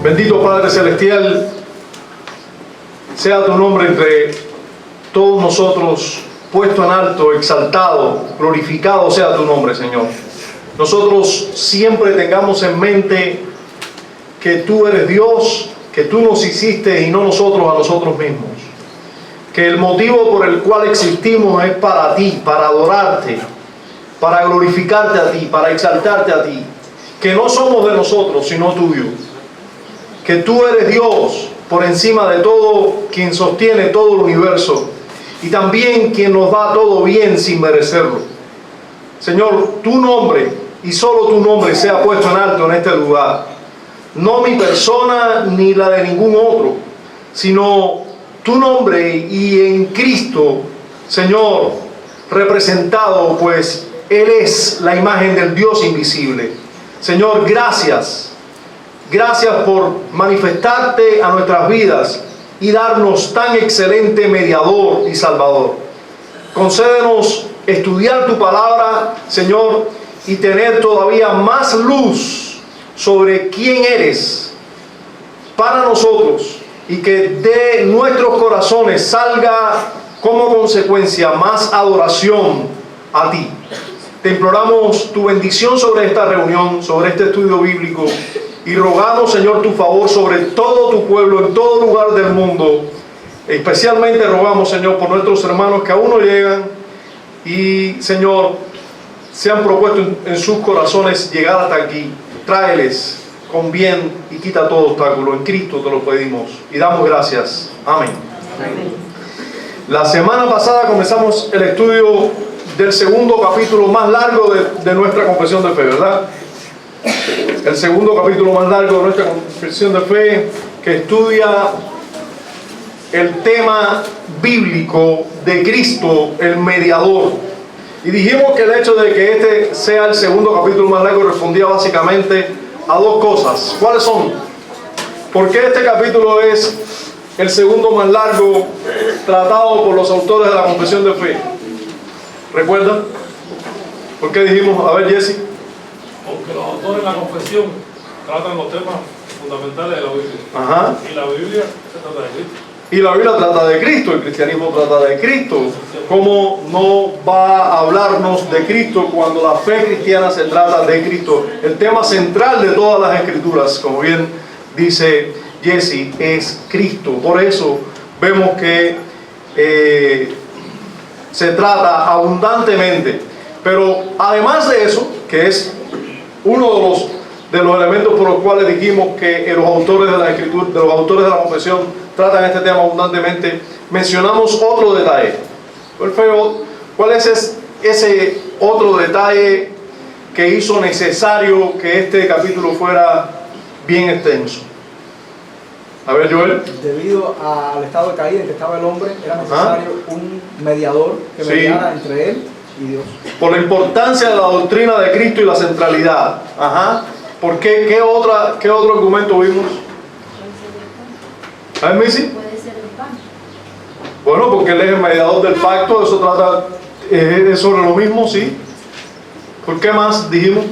Bendito Padre Celestial, sea tu nombre entre todos nosotros, puesto en alto, exaltado, glorificado sea tu nombre, Señor. Nosotros siempre tengamos en mente que tú eres Dios, que tú nos hiciste y no nosotros a nosotros mismos. Que el motivo por el cual existimos es para ti, para adorarte, para glorificarte a ti, para exaltarte a ti. Que no somos de nosotros, sino tuyo. Que tú eres Dios por encima de todo, quien sostiene todo el universo y también quien nos da todo bien sin merecerlo. Señor, tu nombre y solo tu nombre sea puesto en alto en este lugar. No mi persona ni la de ningún otro, sino tu nombre y en Cristo, Señor, representado, pues Él es la imagen del Dios invisible. Señor, gracias. Gracias por manifestarte a nuestras vidas y darnos tan excelente mediador y salvador. Concédenos estudiar tu palabra, Señor, y tener todavía más luz sobre quién eres para nosotros y que de nuestros corazones salga como consecuencia más adoración a ti. Te imploramos tu bendición sobre esta reunión, sobre este estudio bíblico. Y rogamos, Señor, tu favor sobre todo tu pueblo, en todo lugar del mundo. Especialmente rogamos, Señor, por nuestros hermanos que aún no llegan. Y, Señor, se han propuesto en sus corazones llegar hasta aquí. Tráeles con bien y quita todo obstáculo. En Cristo te lo pedimos. Y damos gracias. Amén. Amén. La semana pasada comenzamos el estudio del segundo capítulo más largo de nuestra confesión de fe, ¿verdad? El segundo capítulo más largo de nuestra confesión de fe, que estudia el tema bíblico de Cristo, el mediador. Y dijimos que el hecho de que este sea el segundo capítulo más largo respondía básicamente a dos cosas. ¿Cuáles son? ¿Por qué este capítulo es el segundo más largo tratado por los autores de la confesión de fe? ¿Recuerdan? ¿Por qué dijimos? A ver, Jesse. Porque los autores de la confesión tratan los temas fundamentales de la Biblia. Ajá. Y la Biblia se trata de Cristo. Y la Biblia trata de Cristo, el cristianismo trata de Cristo. ¿Cómo no va a hablarnos de Cristo cuando la fe cristiana se trata de Cristo? El tema central de todas las escrituras, como bien dice Jesse, es Cristo. Por eso vemos que se trata abundantemente. Pero además de eso, que es uno de los elementos por los cuales dijimos que los autores de la escritura, de los autores de la confesión tratan este tema abundantemente, mencionamos otro detalle. ¿Cuál es ese otro detalle que hizo necesario que este capítulo fuera bien extenso? A ver, Joel. Debido al estado de caída en que estaba el hombre, era necesario un mediador que mediara entre él y Dios. Por la importancia de la doctrina de Cristo y la centralidad. Ajá. ¿Por qué? ¿Qué otro argumento vimos? ¿A ver, Missy? Puede ser el pan. Bueno, porque él es el mediador del pacto, eso trata es sobre lo mismo, sí. ¿Por qué más dijimos?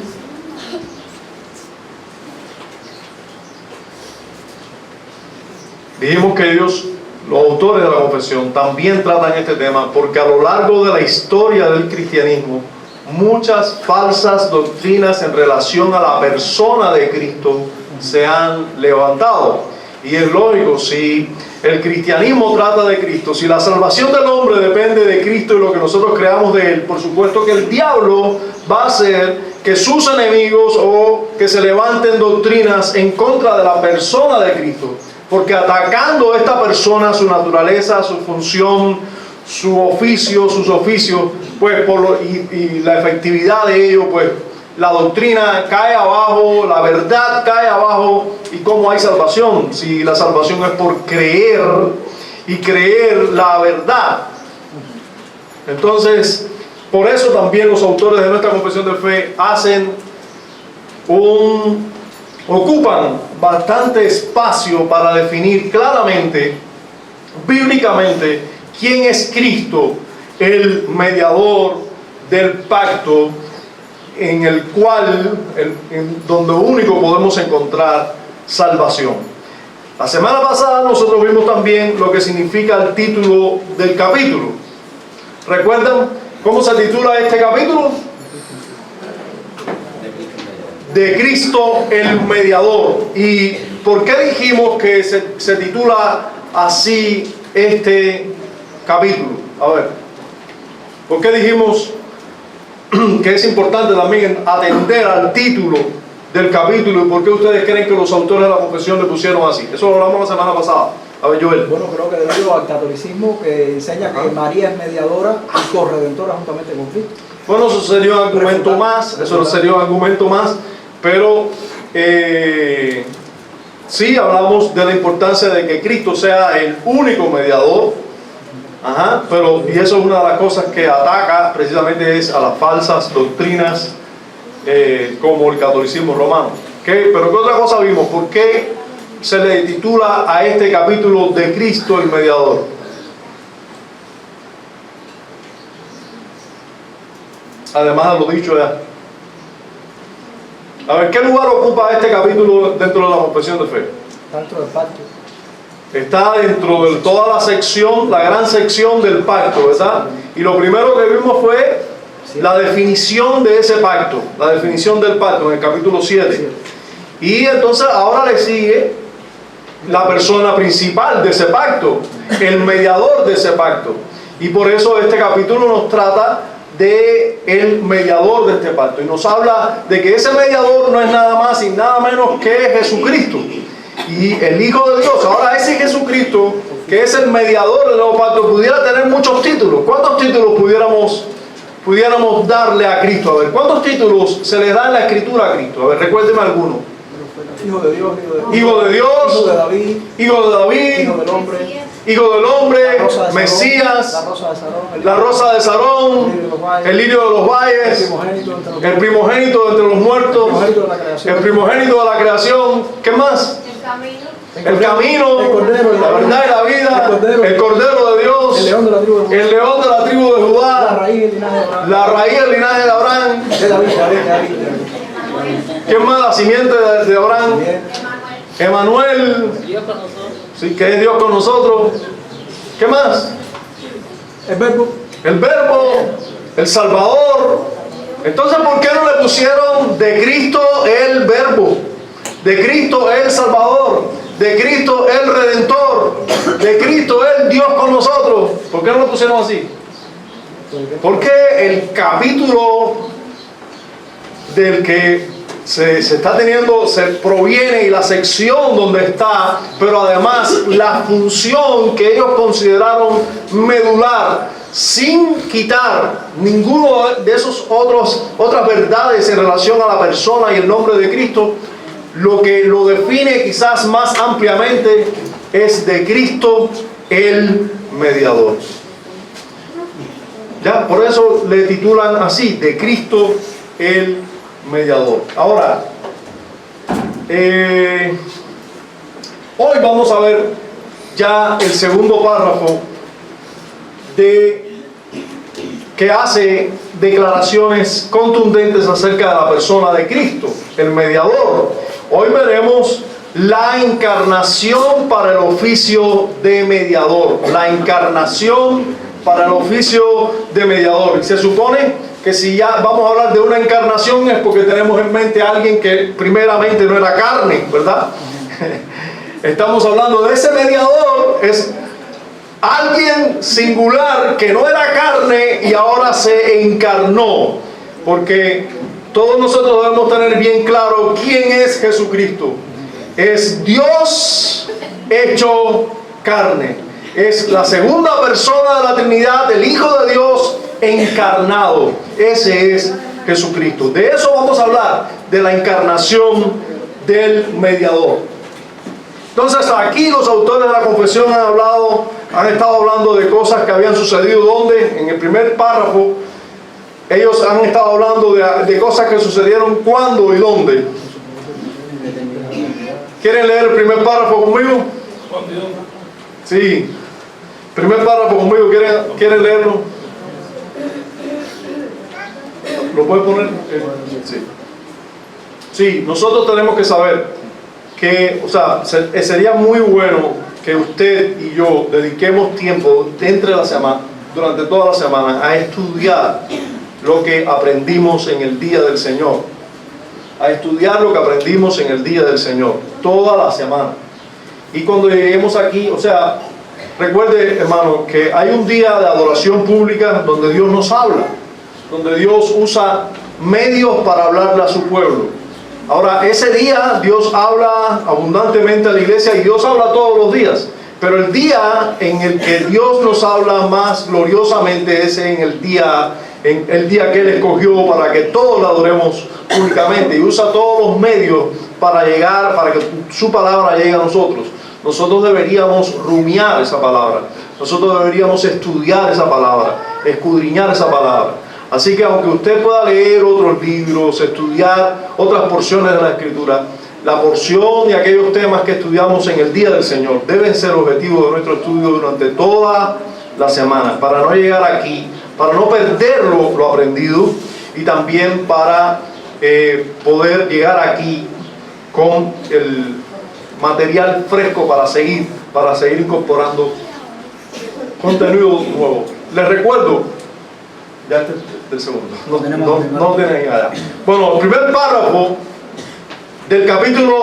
Dijimos que ellos, los autores de la confesión, también tratan este tema porque a lo largo de la historia del cristianismo muchas falsas doctrinas en relación a la persona de Cristo se han levantado. Y es lógico, si el cristianismo trata de Cristo, si la salvación del hombre depende de Cristo y lo que nosotros creamos de Él, por supuesto que el diablo va a hacer que sus enemigos o que se levanten doctrinas en contra de la persona de Cristo. Porque atacando a esta persona, su naturaleza, su función, su oficio, sus oficios, pues y la efectividad de ello, pues la doctrina cae abajo, la verdad cae abajo. ¿Y cómo hay salvación? Si la salvación es por creer y creer la verdad. Entonces, por eso también los autores de nuestra confesión de fe ocupan bastante espacio para definir claramente, bíblicamente, quién es Cristo, el mediador del pacto, en el cual, donde único podemos encontrar salvación. La semana pasada nosotros vimos también lo que significa el título del capítulo. ¿Recuerdan cómo se titula este capítulo? De Cristo el mediador. ¿Y por qué dijimos que se titula así este capítulo? A ver, ¿por qué dijimos que es importante también atender al título del capítulo y por qué ustedes creen que los autores de la confesión le pusieron así? Eso lo hablamos la semana pasada. A ver, Joel. Bueno, creo que debido al catolicismo que enseña que María es mediadora y corredentora juntamente con Cristo. Bueno, eso sería un argumento más, pero sí hablamos de la importancia de que Cristo sea el único mediador. Pero y eso es una de las cosas que ataca precisamente es a las falsas doctrinas como el catolicismo romano. Pero ¿qué otra cosa vimos? ¿Por qué se le titula a este capítulo de Cristo el mediador? Además de lo dicho ya. A ver, ¿qué lugar ocupa este capítulo dentro de la confesión de fe? Dentro del pacto. Está dentro de toda la sección, la gran sección del pacto, ¿verdad? Y lo primero que vimos fue la definición de ese pacto, la definición del pacto en el capítulo 7. Y entonces ahora le sigue la persona principal de ese pacto, el mediador de ese pacto. Y por eso este capítulo nos trata de el mediador de este pacto. Y nos habla de que ese mediador no es nada más y nada menos que Jesucristo. Y el Hijo de Dios, ahora ese Jesucristo, que es el mediador del nuevo pacto, pudiera tener muchos títulos. ¿Cuántos títulos pudiéramos darle a Cristo? A ver, ¿cuántos títulos se le da en la Escritura a Cristo? A ver, recuérdeme alguno. Hijo de Dios, Hijo de Dios, Hijo de David, Hijo de David, Hijo del hombre, Hijo del hombre, Sarón, Mesías, la rosa de la Sarón, rosa de Sarón, el lirio de los valles, el primogénito entre los muertos, el primogénito de la creación. ¿Qué más? El camino, la verdad y la vida, el Cordero de Dios, el león de la tribu de Judá, la raíz del linaje de Abraham, ¿quién más? La simiente de Abraham, Emanuel, sí, que es Dios con nosotros. ¿Qué más? el verbo, el Salvador. Entonces, ¿por qué no le pusieron de Cristo el verbo? De Cristo el Salvador, de Cristo el Redentor, de Cristo el Dios con nosotros. ¿Por qué no lo pusieron así? Porque el capítulo del que se está teniendo, se proviene, y la sección donde está, pero además la función que ellos consideraron medular, sin quitar ninguno de esos otras verdades en relación a la persona y el nombre de Cristo. Lo que lo define quizás más ampliamente es de Cristo el mediador. Ya, por eso le titulan así, de Cristo el mediador. Ahora, hoy vamos a ver ya el segundo párrafo que hace declaraciones contundentes acerca de la persona de Cristo, el mediador. Hoy veremos la encarnación para el oficio de mediador. La encarnación para el oficio de mediador. Y se supone que si ya vamos a hablar de una encarnación es porque tenemos en mente a alguien que primeramente no era carne, ¿verdad? Estamos hablando de ese mediador, es alguien singular que no era carne y ahora se encarnó. Porque todos nosotros debemos tener bien claro quién es Jesucristo. Es Dios hecho carne. Es la segunda persona de la Trinidad, el Hijo de Dios encarnado. Ese es Jesucristo. De eso vamos a hablar, de la encarnación del mediador. Entonces aquí los autores de la confesión han estado hablando de cosas que habían sucedido. ¿Dónde? En el primer párrafo ellos han estado hablando de cosas que sucedieron cuándo y dónde. ¿Quieren leer el primer párrafo conmigo? ¿Cuándo y dónde? Sí. Primer párrafo conmigo, ¿quieren leerlo? ¿Lo puede poner? Sí. Sí, nosotros tenemos que saber que, o sea, sería muy bueno que usted y yo dediquemos tiempo durante toda la semana a estudiar lo que aprendimos en el día del Señor. A estudiar lo que aprendimos en el día del Señor, toda la semana. Y cuando lleguemos aquí, o sea, recuerde, hermano, que hay un día de adoración pública donde Dios nos habla, donde Dios usa medios para hablarle a su pueblo. Ahora, ese día Dios habla abundantemente a la iglesia y Dios habla todos los días. Pero el día en el que Dios nos habla más gloriosamente es en el día que Él escogió para que todos la adoremos públicamente, y usa todos los medios para que su palabra llegue a nosotros. Nosotros deberíamos rumiar esa palabra, nosotros deberíamos estudiar esa palabra, escudriñar esa palabra. Así que aunque usted pueda leer otros libros, estudiar otras porciones de la Escritura, la porción y aquellos temas que estudiamos en el día del Señor deben ser objetivo de nuestro estudio durante toda la semana, para no llegar aquí, para no perder lo aprendido, y también para poder llegar aquí con el material fresco para seguir incorporando contenido nuevo. Les recuerdo, ya este es el segundo, no tienen allá. Bueno, el primer párrafo del capítulo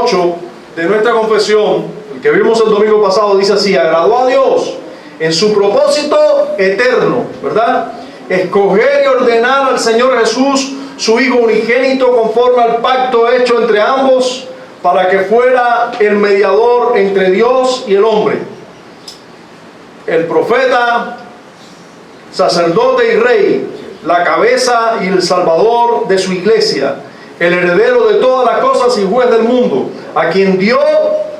8 de nuestra confesión, el que vimos el domingo pasado, dice así: agradó a Dios en su propósito eterno, ¿verdad? Escoger y ordenar al Señor Jesús, su Hijo unigénito, conforme al pacto hecho entre ambos, para que fuera el mediador entre Dios y el hombre, el profeta, sacerdote y rey, la cabeza y el salvador de su iglesia, el heredero de todas las cosas y juez del mundo, a quien dio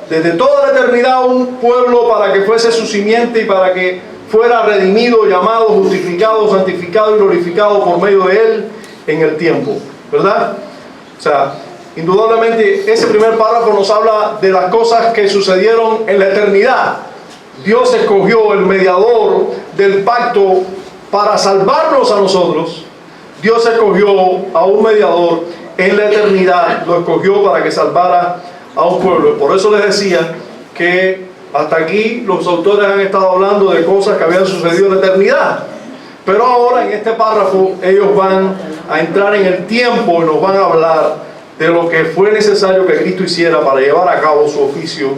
desde toda la eternidad un pueblo para que fuese su simiente y para que fuera redimido, llamado, justificado, santificado y glorificado por medio de él en el tiempo, ¿verdad? O sea, indudablemente ese primer párrafo nos habla de las cosas que sucedieron en la eternidad. Dios escogió el mediador del pacto para salvarnos a nosotros. Dios escogió a un mediador en la eternidad, lo escogió para que salvara a un pueblo. Por eso les decía que hasta aquí los autores han estado hablando de cosas que habían sucedido en la eternidad. Pero ahora en este párrafo ellos van a entrar en el tiempo y nos van a hablar de lo que fue necesario que Cristo hiciera para llevar a cabo su oficio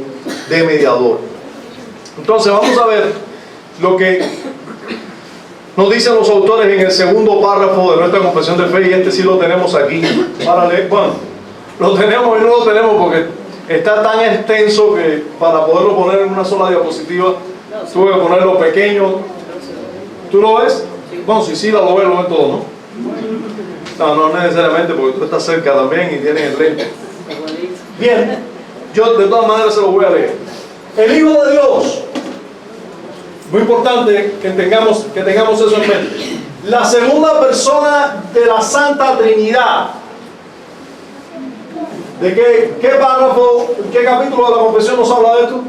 de mediador. Entonces vamos a ver lo que nos dicen los autores en el segundo párrafo de nuestra confesión de fe, y este sí lo tenemos aquí para leer. Bueno, lo tenemos y no lo tenemos porque está tan extenso que para poderlo poner en una sola diapositiva tuve que ponerlo pequeño. ¿Tú lo ves? Bueno, si sí lo ves todo, ¿no? No necesariamente, porque tú estás cerca también y tienes el lente. Bien, yo de todas maneras se lo voy a leer. El Hijo de Dios, muy importante que tengamos eso en mente. La segunda persona de la Santa Trinidad. ¿De qué párrafo, qué capítulo de la confesión nos habla de esto?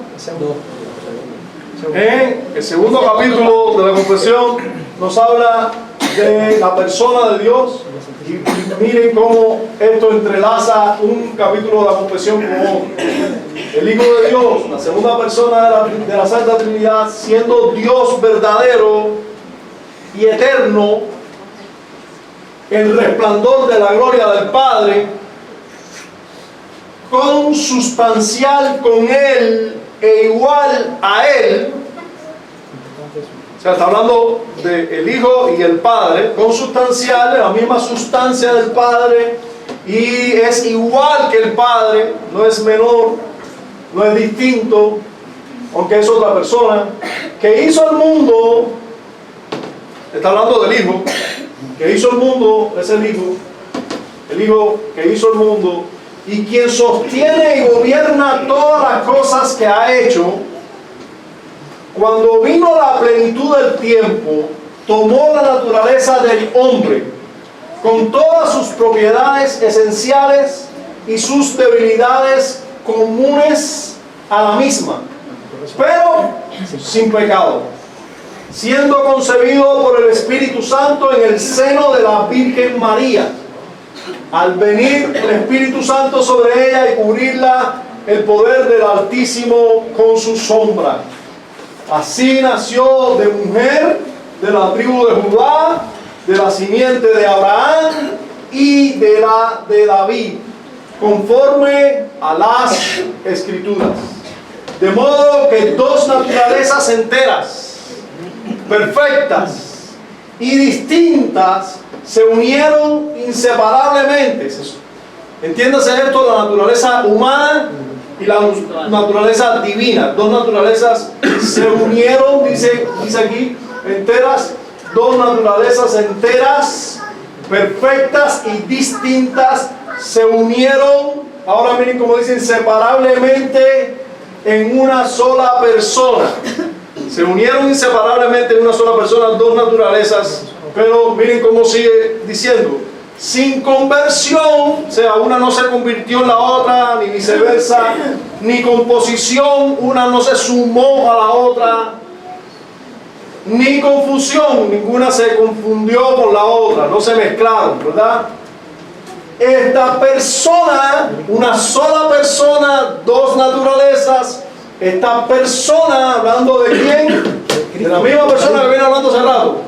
El segundo capítulo de la confesión nos habla de la persona de Dios. Y miren cómo esto entrelaza un capítulo de la confesión como el Hijo de Dios, la segunda persona de la Santa Trinidad, siendo Dios verdadero y eterno, el resplandor de la gloria del Padre, consustancial con Él e igual a Él. O sea, está hablando del Hijo y el Padre, consustancial, la misma sustancia del Padre, y es igual que el Padre, no es menor, no es distinto, aunque es otra persona, que hizo el mundo. Está hablando del Hijo, que hizo el mundo, es el Hijo que hizo el mundo, y quien sostiene y gobierna todas las cosas que ha hecho. Cuando vino la plenitud del tiempo, tomó la naturaleza del hombre, con todas sus propiedades esenciales y sus debilidades comunes a la misma, pero sin pecado, siendo concebido por el Espíritu Santo en el seno de la Virgen María. Al venir el Espíritu Santo sobre ella y cubrirla el poder del Altísimo con su sombra. Así nació de mujer de la tribu de Judá, de la simiente de Abraham y de la de David, conforme a las Escrituras. De modo que dos naturalezas enteras, perfectas y distintas se unieron inseparablemente. Entiéndase esto, la naturaleza humana y la naturaleza divina. Dos naturalezas se unieron, dice aquí, enteras, dos naturalezas enteras, perfectas y distintas, se unieron, ahora miren cómo dice, inseparablemente en una sola persona. Se unieron inseparablemente en una sola persona dos naturalezas, pero miren cómo sigue diciendo, sin conversión, o sea, una no se convirtió en la otra, ni viceversa, ni composición, una no se sumó a la otra, ni confusión, ninguna se confundió con la otra, no se mezclaron, ¿verdad? Esta persona, una sola persona, dos naturalezas, esta persona, hablando de quién, de la misma persona que viene hablando hace rato,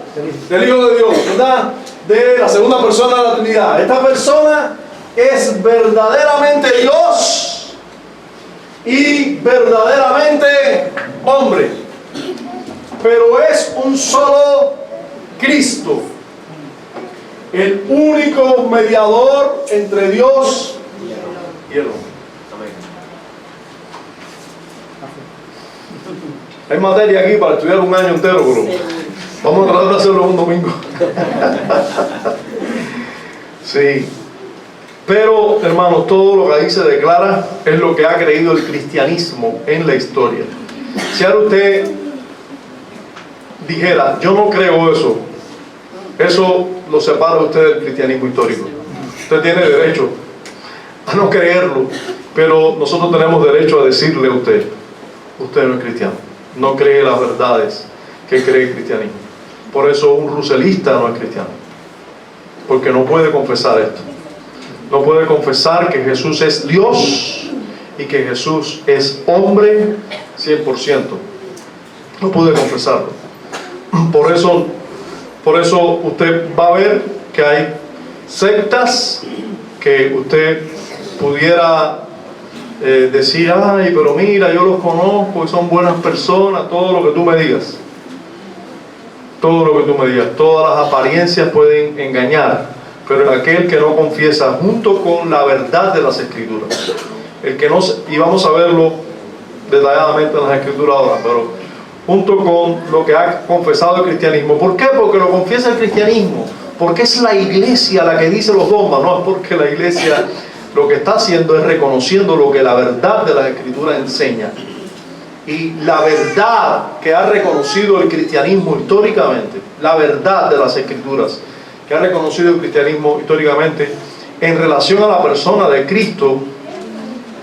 del Hijo de Dios, ¿verdad? De la segunda persona de la Trinidad. Esta persona es verdaderamente Dios y verdaderamente hombre, pero es un solo Cristo, el único mediador entre Dios y el hombre. Hay materia aquí para estudiar un año entero, pero vamos a tratar de hacerlo un domingo. Sí. Pero, hermanos, todo lo que ahí se declara es lo que ha creído el cristianismo en la historia. Si ahora usted dijera, yo no creo eso, eso lo separa usted del cristianismo histórico. Usted tiene derecho a no creerlo, pero nosotros tenemos derecho a decirle a usted, usted no es cristiano, no cree las verdades que cree el cristianismo. Por eso un ruselista no es cristiano, porque no puede confesar esto. No puede confesar que Jesús es Dios y que Jesús es hombre 100%. No puede confesarlo. Por eso usted va a ver que hay sectas que usted pudiera decir, ay, pero mira, yo los conozco y son buenas personas, todo lo que tú me digas. Todo lo que tú me digas, todas las apariencias pueden engañar, pero aquel que no confiesa junto con la verdad de las Escrituras, el que no, y vamos a verlo detalladamente en las Escrituras ahora, pero junto con lo que ha confesado el cristianismo. ¿Por qué? Porque lo confiesa el cristianismo, porque es la iglesia la que dice los dogmas, no es porque la iglesia lo que está haciendo es reconociendo lo que la verdad de las Escrituras enseña. Y la verdad que ha reconocido el cristianismo históricamente, la verdad de las Escrituras que ha reconocido el cristianismo históricamente en relación a la persona de Cristo,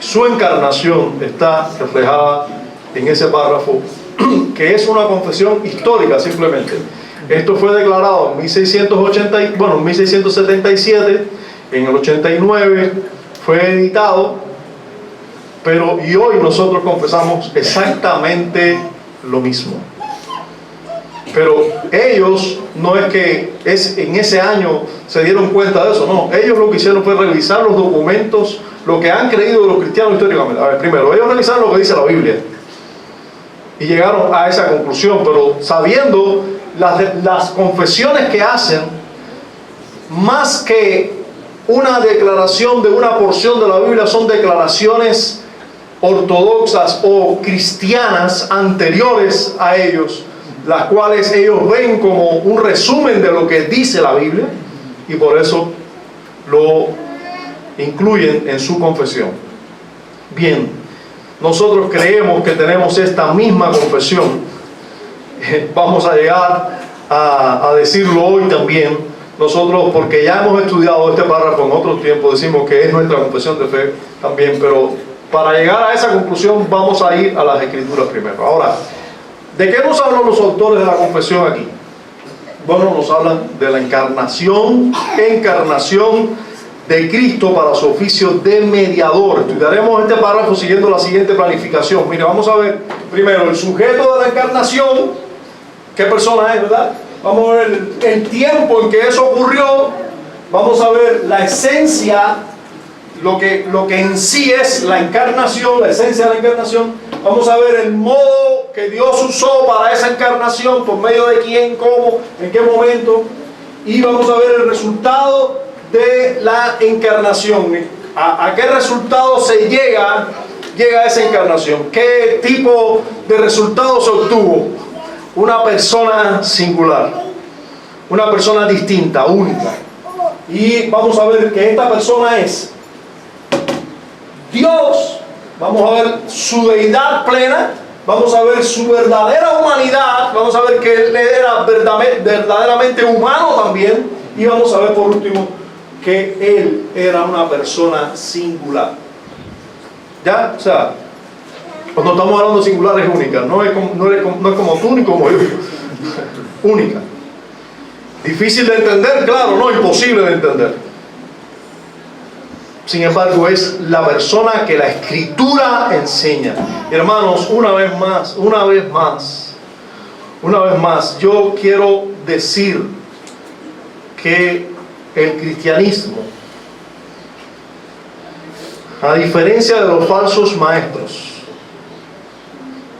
su encarnación está reflejada en ese párrafo, que es una confesión histórica simplemente. Esto fue declarado en 1677, en el 89 fue editado, pero y hoy nosotros confesamos exactamente lo mismo. Pero ellos no es que en ese año se dieron cuenta de eso, no. Ellos lo que hicieron fue revisar los documentos, lo que han creído los cristianos históricamente. A ver, primero, ellos revisaron lo que dice la Biblia y llegaron a esa conclusión, pero sabiendo las confesiones que hacen, más que una declaración de una porción de la Biblia, son declaraciones ortodoxas o cristianas anteriores a ellos, las cuales ellos ven como un resumen de lo que dice la Biblia y por eso lo incluyen en su confesión. Bien, nosotros creemos que tenemos esta misma confesión. Vamos a llegar a decirlo hoy también. Nosotros, porque ya hemos estudiado este párrafo en otros tiempos, decimos que es nuestra confesión de fe también, pero para llegar a esa conclusión vamos a ir a las Escrituras primero. Ahora, ¿de qué nos hablan los autores de la confesión aquí? Bueno, nos hablan de la encarnación de Cristo para su oficio de mediador. Estudiaremos este párrafo siguiendo la siguiente planificación. Mire, vamos a ver primero el sujeto de la encarnación. ¿Qué persona es, verdad? Vamos a ver el tiempo en que eso ocurrió. Vamos a ver la esencia, lo que en sí es la encarnación, la esencia de la encarnación. Vamos a ver el modo que Dios usó para esa encarnación, por medio de quién, cómo, en qué momento. Y vamos a ver el resultado de la encarnación. ¿A qué resultado se llega a esa encarnación? ¿Qué tipo de resultado se obtuvo? Una persona singular, una persona distinta, única. Y vamos a ver que esta persona es Dios. Vamos a ver su deidad plena, vamos a ver su verdadera humanidad, vamos a ver que Él era verdaderamente humano también, y vamos a ver por último que Él era una persona singular. ¿Ya? O sea, cuando estamos hablando de singular es única, no es como tú ni como yo. Única. Difícil de entender, claro, no, imposible de entender. Sin embargo, es la persona que la Escritura enseña. Hermanos, una vez más, yo quiero decir que el cristianismo, a diferencia de los falsos maestros,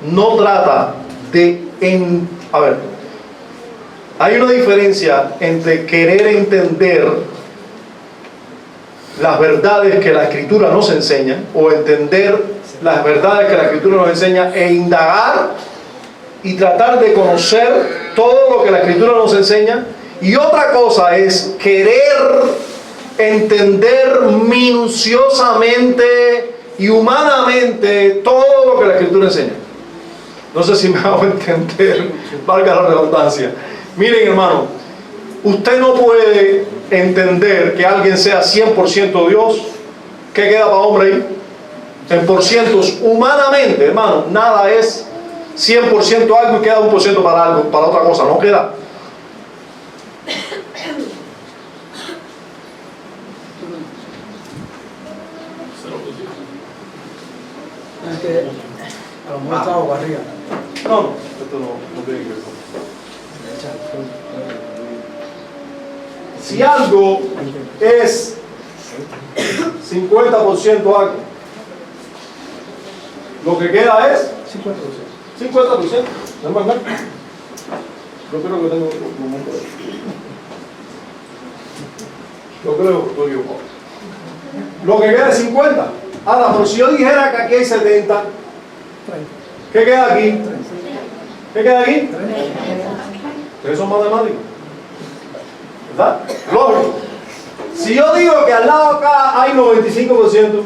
no trata de... hay una diferencia entre querer entender las verdades que la Escritura nos enseña, o entender las verdades que la Escritura nos enseña, e indagar y tratar de conocer todo lo que la Escritura nos enseña. Y otra cosa es querer entender minuciosamente y humanamente todo lo que la Escritura enseña. No sé si me hago entender, valga la redundancia. Miren, hermano, usted no puede entender que alguien sea 100% Dios. ¿Qué queda para hombre ahí? En porcientos, humanamente, hermano, nada es 100% algo y queda 1% para algo, para otra cosa, no queda. A lo mejor está boca arriba. No, esto no tiene que ver con... Si algo es 50% algo, lo que queda es 50%. 50%. ¿No es más? Yo creo que tengo un momento de... Yo creo que estoy equivocado. Lo que queda es 50. Ahora, pero si yo dijera que aquí hay 70, ¿qué queda aquí? ¿Qué queda aquí? Ustedes son matemáticos, ¿verdad? Lógico. Si yo digo que al lado acá hay 95%,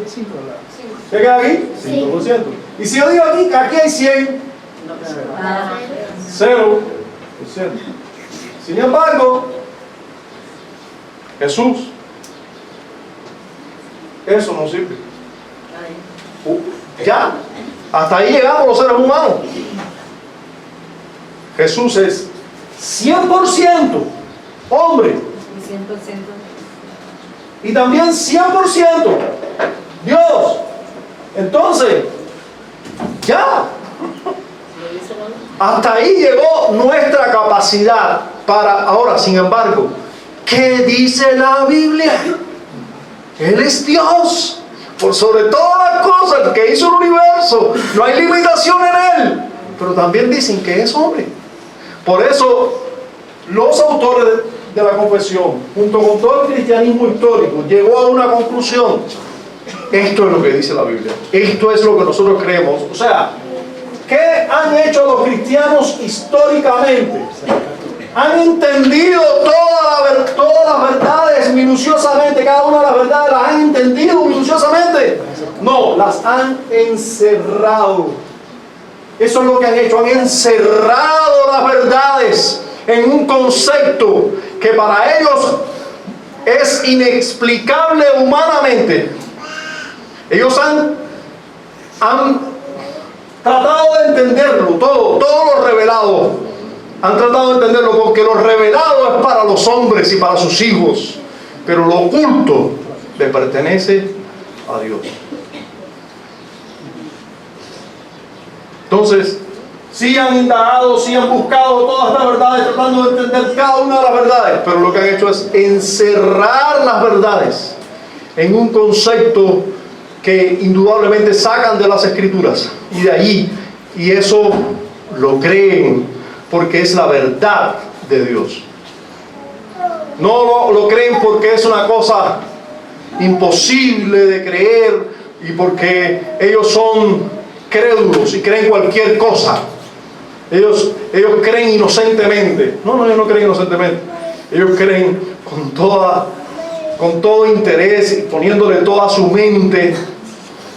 ¿qué queda aquí? 5%. Y si yo digo aquí que aquí hay 100, 0%. Sin embargo, Jesús, eso no sirve. Ya, hasta ahí llegamos los seres humanos. Jesús es 100% hombre. 100%. Y también 100% Dios. Entonces, ya. Hasta ahí llegó nuestra capacidad para... Ahora, sin embargo, ¿qué dice la Biblia? Él es Dios, por sobre todas las cosas, que hizo el universo. No hay limitación en Él. Pero también dicen que es hombre. Por eso, los autores de la confesión, junto con todo el cristianismo histórico, llegó a una conclusión. Esto es lo que dice la Biblia. Esto es lo que nosotros creemos. O sea, ¿qué han hecho los cristianos históricamente? Han entendido todas las verdades minuciosamente. Cada una de las verdades las han entendido minuciosamente. No, las han encerrado. Eso es lo que han hecho. Han encerrado las verdades en un concepto que para ellos es inexplicable humanamente. Ellos han tratado de entenderlo, todo lo revelado. Han tratado de entenderlo porque lo revelado es para los hombres y para sus hijos. Pero lo oculto le pertenece a Dios. Entonces, sí han indagado, sí han buscado todas las verdades, tratando de entender cada una de las verdades, pero lo que han hecho es encerrar las verdades en un concepto que indudablemente sacan de las Escrituras y de allí, y eso lo creen porque es la verdad de Dios. No lo creen porque es una cosa imposible de creer y porque ellos son crédulos y creen cualquier cosa. Ellos creen inocentemente. No, ellos no creen inocentemente. Ellos creen con todo interés y poniéndole toda su mente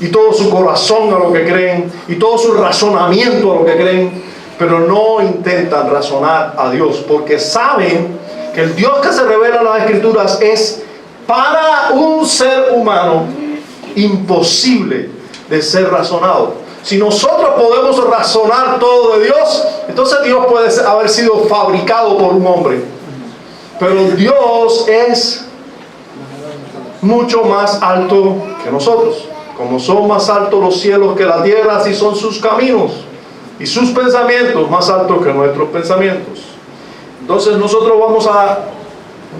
y todo su corazón a lo que creen y todo su razonamiento a lo que creen, pero no intentan razonar a Dios porque saben que el Dios que se revela en las Escrituras es para un ser humano imposible de ser razonado. Si nosotros podemos razonar todo de Dios, entonces Dios puede haber sido fabricado por un hombre. Pero Dios es mucho más alto que nosotros. Como son más altos los cielos que la tierra, así son sus caminos y sus pensamientos más altos que nuestros pensamientos. Entonces nosotros vamos a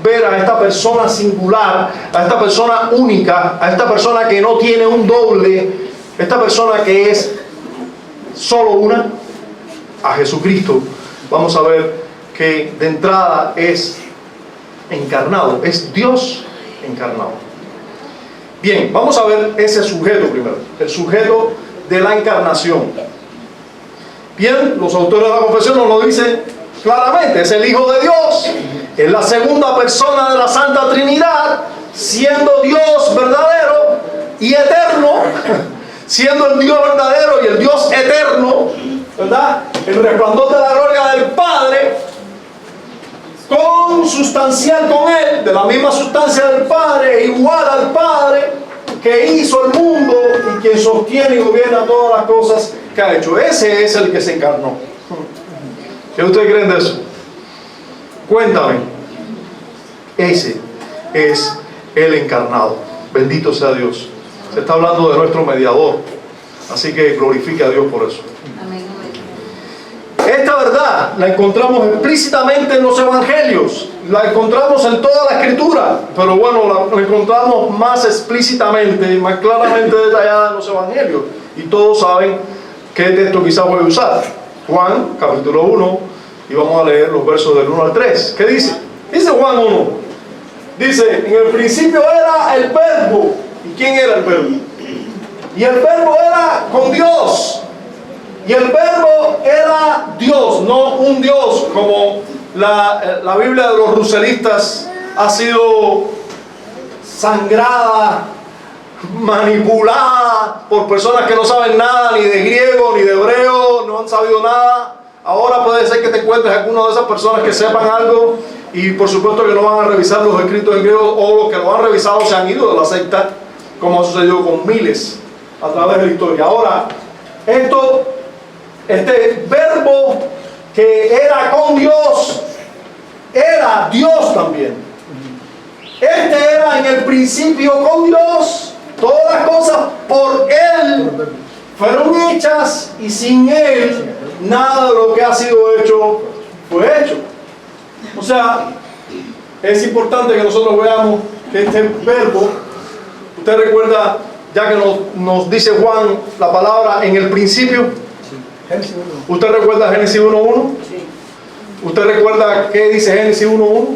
ver a esta persona singular, a esta persona única, a esta persona que no tiene un doble, esta persona que es solo una, a Jesucristo. Vamos a ver que de entrada es encarnado, es Dios encarnado. Bien, vamos a ver ese sujeto primero, el sujeto de la encarnación. Bien, los autores de la confesión nos lo dicen claramente, es el Hijo de Dios, es la segunda persona de la Santa Trinidad, siendo Dios verdadero y eterno, siendo el Dios verdadero y el Dios eterno, ¿verdad? El resplandor de la gloria del Padre, consustancial con Él, de la misma sustancia del Padre, igual al Padre, que hizo el mundo y quien sostiene y gobierna todas las cosas que ha hecho. Ese es el que se encarnó. ¿Qué ustedes creen de eso? Cuéntame. Ese es el encarnado. Bendito sea Dios. Se está hablando de nuestro mediador. Así que glorifique a Dios por eso. Esta verdad la encontramos explícitamente en los evangelios, la encontramos en toda la Escritura, pero bueno, la encontramos más explícitamente, más claramente detallada en los evangelios, y todos saben qué texto quizás voy a usar. Juan, capítulo 1, y vamos a leer los versos del 1 al 3. ¿Qué dice? Dice Juan 1, dice, en el principio era el Verbo. ¿Y quién era el Verbo? Y el Verbo era con Dios. Y el Verbo era Dios, no un Dios como la Biblia de los ruselistas ha sido sangrada, manipulada por personas que no saben nada ni de griego ni de hebreo, no han sabido nada. Ahora puede ser que te encuentres alguna de esas personas que sepan algo y por supuesto que no van a revisar los escritos en griego, o los que lo han revisado se han ido de la secta, como ha sucedido con miles a través de la historia. Ahora, este Verbo que era con Dios, era Dios también. Este era en el principio con Dios. Todas las cosas por Él fueron hechas y sin Él nada de lo que ha sido hecho fue hecho. O sea, es importante que nosotros veamos que este Verbo, usted recuerda, ya que nos dice Juan la palabra en el principio. ¿Usted recuerda Génesis 1.1? Sí. ¿Usted recuerda qué dice Génesis 1.1?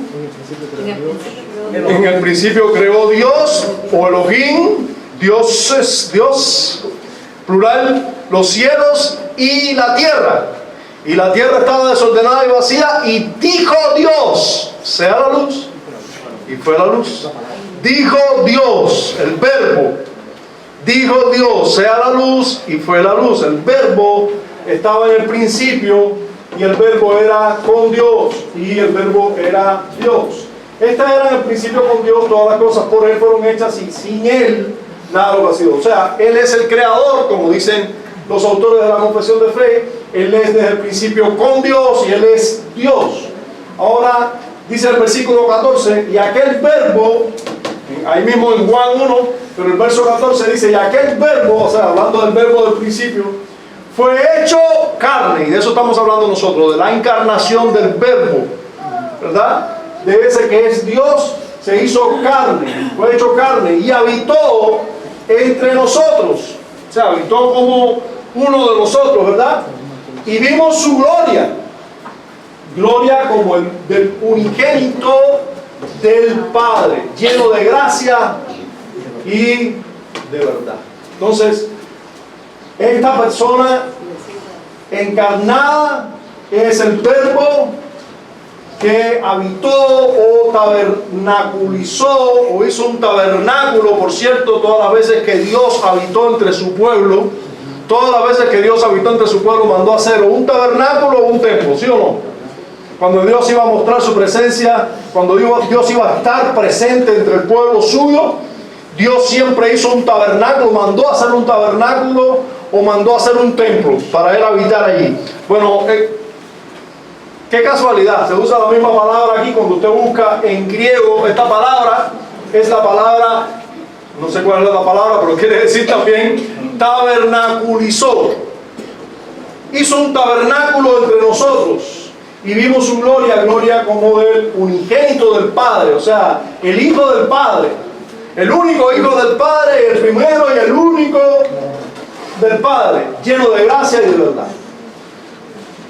En el principio creó Dios, o Elohim, Dios es Dios, plural, los cielos y la tierra. Y la tierra estaba desordenada y vacía, y dijo Dios, sea la luz, y fue la luz. Dijo Dios, el Verbo, dijo Dios, sea la luz, y fue la luz. El Verbo estaba en el principio y el Verbo era con Dios y el Verbo era Dios. Esta era en el principio con Dios, todas las cosas por Él fueron hechas y sin Él nada lo ha sido. O sea, Él es el creador, como dicen los autores de la confesión de fe. Él es desde el principio con Dios y Él es Dios. Ahora dice el versículo 14, y aquel Verbo, en ahí mismo en Juan 1, pero el verso 14 dice, y aquel verbo, o sea, hablando del verbo del principio, fue hecho carne, y de eso estamos hablando nosotros, de la encarnación del verbo, ¿verdad? De ese que es Dios, se hizo carne, fue hecho carne, y habitó entre nosotros, o sea, habitó como uno de nosotros, ¿verdad? Y vimos su gloria, gloria como el del unigénito del Padre, lleno de gracia y de verdad. Entonces, esta persona encarnada es el verbo que habitó o tabernaculizó o hizo un tabernáculo. Por cierto, todas las veces que Dios habitó entre su pueblo, todas las veces que Dios habitó entre su pueblo, mandó a hacer un tabernáculo o un templo, ¿sí o no? Cuando Dios iba a mostrar su presencia, cuando Dios iba a estar presente entre el pueblo suyo, Dios siempre hizo un tabernáculo, mandó a hacer un tabernáculo o mandó a hacer un templo para él habitar allí. Bueno, qué casualidad, se usa la misma palabra aquí. Cuando usted busca en griego, esta palabra es la palabra, no sé cuál es la palabra, pero quiere decir también tabernaculizó. Hizo un tabernáculo entre nosotros y vimos su gloria, gloria como del unigénito del Padre, o sea, el Hijo del Padre, el único Hijo del Padre, el primero y el único del Padre, lleno de gracia y de verdad.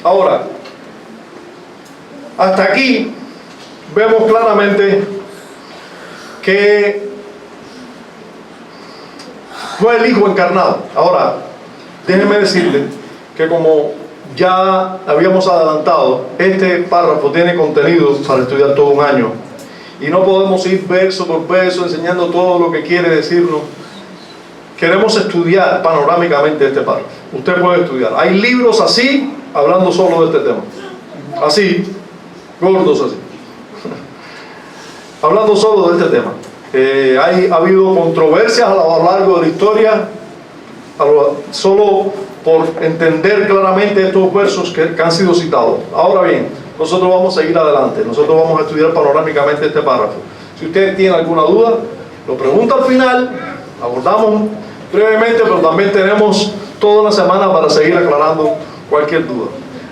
Ahora, hasta aquí vemos claramente que fue el Hijo encarnado. Ahora, déjenme decirle que como ya habíamos adelantado, este párrafo tiene contenido para estudiar todo un año y no podemos ir verso por verso enseñando todo lo que quiere decirnos. Queremos estudiar panorámicamente este párrafo. Usted puede estudiar. Hay libros así, hablando solo de este tema. Así, gordos así. Hablando solo de este tema. Ha habido controversias a lo largo de la historia, solo por entender claramente estos versos que han sido citados. Ahora bien, nosotros vamos a seguir adelante. Nosotros vamos a estudiar panorámicamente este párrafo. Si usted tiene alguna duda, lo pregunta al final, abordamos brevemente, pero también tenemos toda una semana para seguir aclarando cualquier duda.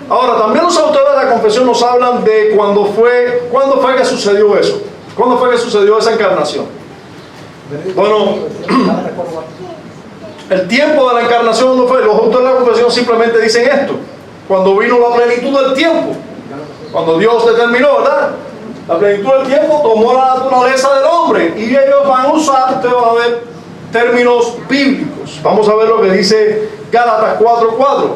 Ahora, también los autores de la confesión nos hablan de cuándo fue que sucedió eso. ¿Cuándo fue que sucedió esa encarnación? Bueno, el tiempo de la encarnación no fue. Los autores de la confesión simplemente dicen esto: cuando vino la plenitud del tiempo, cuando Dios determinó, ¿verdad? La plenitud del tiempo tomó la naturaleza del hombre, y ellos van a usar, ustedes van a ver, términos bíblicos. Vamos a ver lo que dice Gálatas 4:4.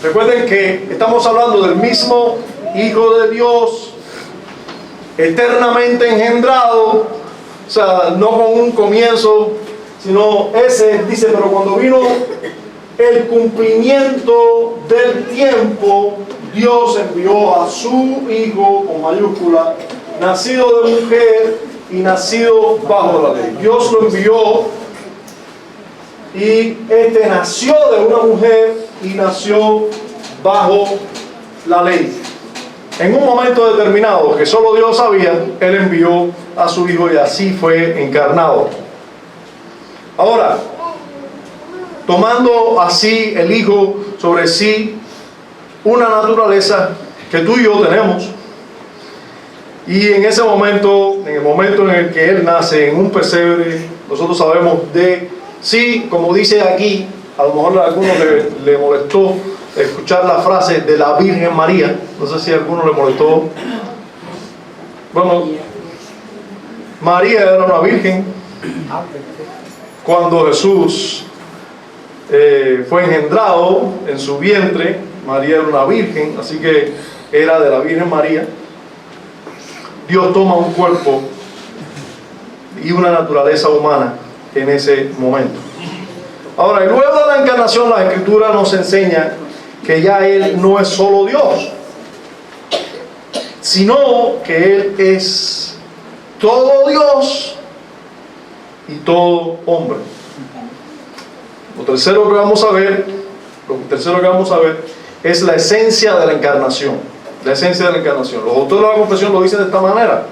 Recuerden que estamos hablando del mismo Hijo de Dios, eternamente engendrado, o sea, no con un comienzo, sino ese dice, pero cuando vino el cumplimiento del tiempo, Dios envió a su Hijo, con mayúscula, nacido de mujer y nacido bajo la ley. Dios lo envió y este nació de una mujer y nació bajo la ley. En un momento determinado que solo Dios sabía, Él envió a su Hijo y así fue encarnado. Ahora, tomando así el Hijo sobre sí una naturaleza que tú y yo tenemos, y en ese momento, en el momento en el que Él nace en un pesebre, nosotros sabemos de sí, como dice aquí, a lo mejor a alguno le molestó escuchar la frase de la Virgen María. No sé si a alguno le molestó. Bueno, María era una virgen cuando Jesús fue engendrado en su vientre. María era una virgen, así que era de la Virgen María. Dios toma un cuerpo y una naturaleza humana en ese momento. Ahora, y luego de la encarnación, la Escritura nos enseña que ya Él no es solo Dios, sino que Él es todo Dios y todo hombre. Lo tercero que vamos a ver es la esencia de la encarnación. La esencia de la encarnación. Los autores de la confesión lo dicen de esta manera: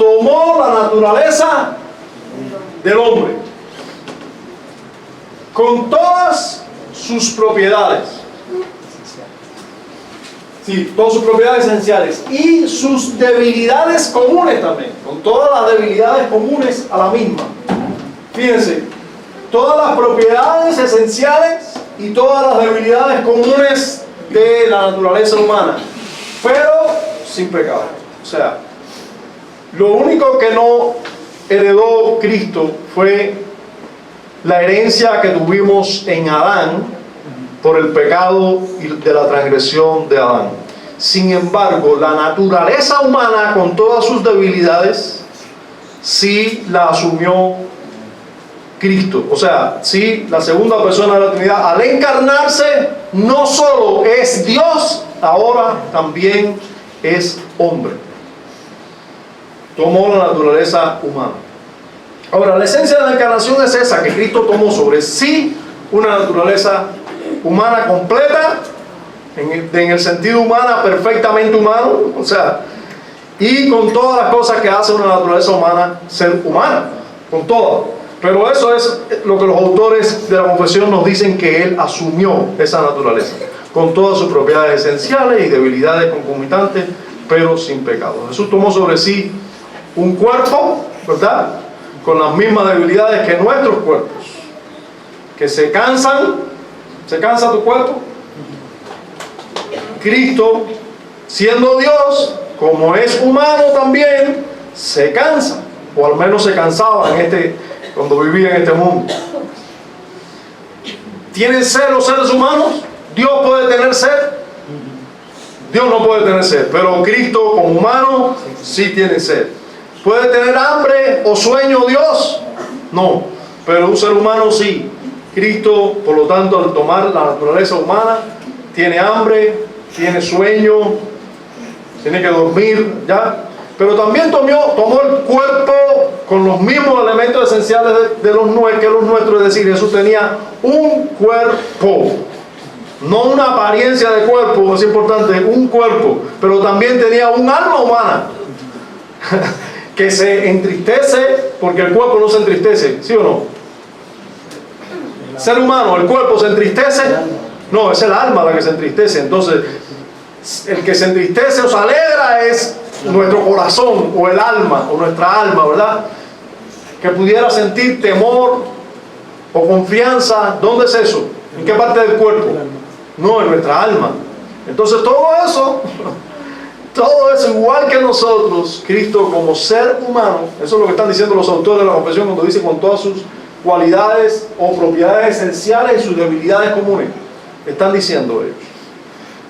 tomó la naturaleza del hombre, con todas sus propiedades. Sí, todas sus propiedades esenciales y sus debilidades comunes también, con todas las debilidades comunes a la misma. Fíjense, todas las propiedades esenciales y todas las debilidades comunes de la naturaleza humana, pero sin pecado. O sea, lo único que no heredó Cristo fue la herencia que tuvimos en Adán por el pecado y de la transgresión de Adán. Sin embargo, la naturaleza humana, con todas sus debilidades, sí la asumió Cristo. O sea, sí, la segunda persona de la Trinidad, al encarnarse, no solo es Dios, ahora también es hombre. Tomó la naturaleza humana. Ahora, la esencia de la encarnación es esa, que Cristo tomó sobre sí una naturaleza humana completa, en el sentido humana, perfectamente humano, o sea, y con todas las cosas que hace una naturaleza humana ser humana, con todo. Pero eso es lo que los autores de la confesión nos dicen, que Él asumió esa naturaleza, con todas sus propiedades esenciales y debilidades concomitantes, pero sin pecado. Jesús tomó sobre sí un cuerpo, ¿verdad?, con las mismas debilidades que nuestros cuerpos, que se cansan. ¿Se cansa tu cuerpo? Cristo, siendo Dios, como es humano también, se cansa, o al menos se cansaba cuando vivía en este mundo. ¿Tienen sed los seres humanos? ¿Dios puede tener sed? Dios no puede tener sed, pero Cristo como humano sí tiene sed. ¿Puede tener hambre o sueño Dios? No, pero un ser humano sí. Cristo, por lo tanto, al tomar la naturaleza humana, tiene hambre, tiene sueño, tiene que dormir, ¿ya? Pero también tomó el cuerpo con los mismos elementos esenciales que los nuestros, es decir, Jesús tenía un cuerpo, no una apariencia de cuerpo, es importante, un cuerpo, pero también tenía un alma humana que se entristece, porque el cuerpo no se entristece, ¿sí o no? Ser humano, el cuerpo se entristece, no, es el alma la que se entristece. Entonces, el que se entristece o se alegra es nuestro corazón, o el alma, o nuestra alma, ¿verdad? Que pudiera sentir temor o confianza. ¿Dónde es eso? ¿En qué parte del cuerpo? No, en nuestra alma. Entonces todo eso, igual que nosotros, Cristo como ser humano, eso es lo que están diciendo los autores de la confesión cuando dice con todas sus cualidades o propiedades esenciales y sus debilidades comunes. Están diciendo ellos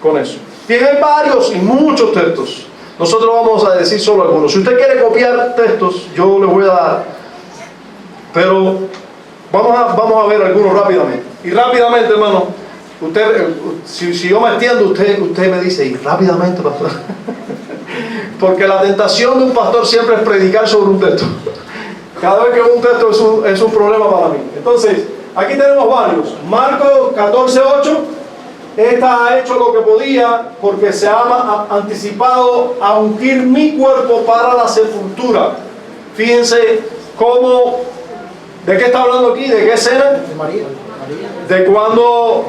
con eso. Tienen varios y muchos textos. Nosotros vamos a decir solo algunos. Si usted quiere copiar textos, yo les voy a dar, pero vamos a ver algunos rápidamente. Y rápidamente, hermano, si yo me entiendo, usted me dice, y rápidamente, pastor. Porque la tentación de un pastor siempre es predicar sobre un texto. Cada vez que un texto es un problema para mí. Entonces, aquí tenemos varios. Marcos 14:8. Esta ha hecho lo que podía porque se ha anticipado a ungir mi cuerpo para la sepultura. Fíjense cómo, ¿de qué está hablando aquí? ¿De qué escena? De María. De cuando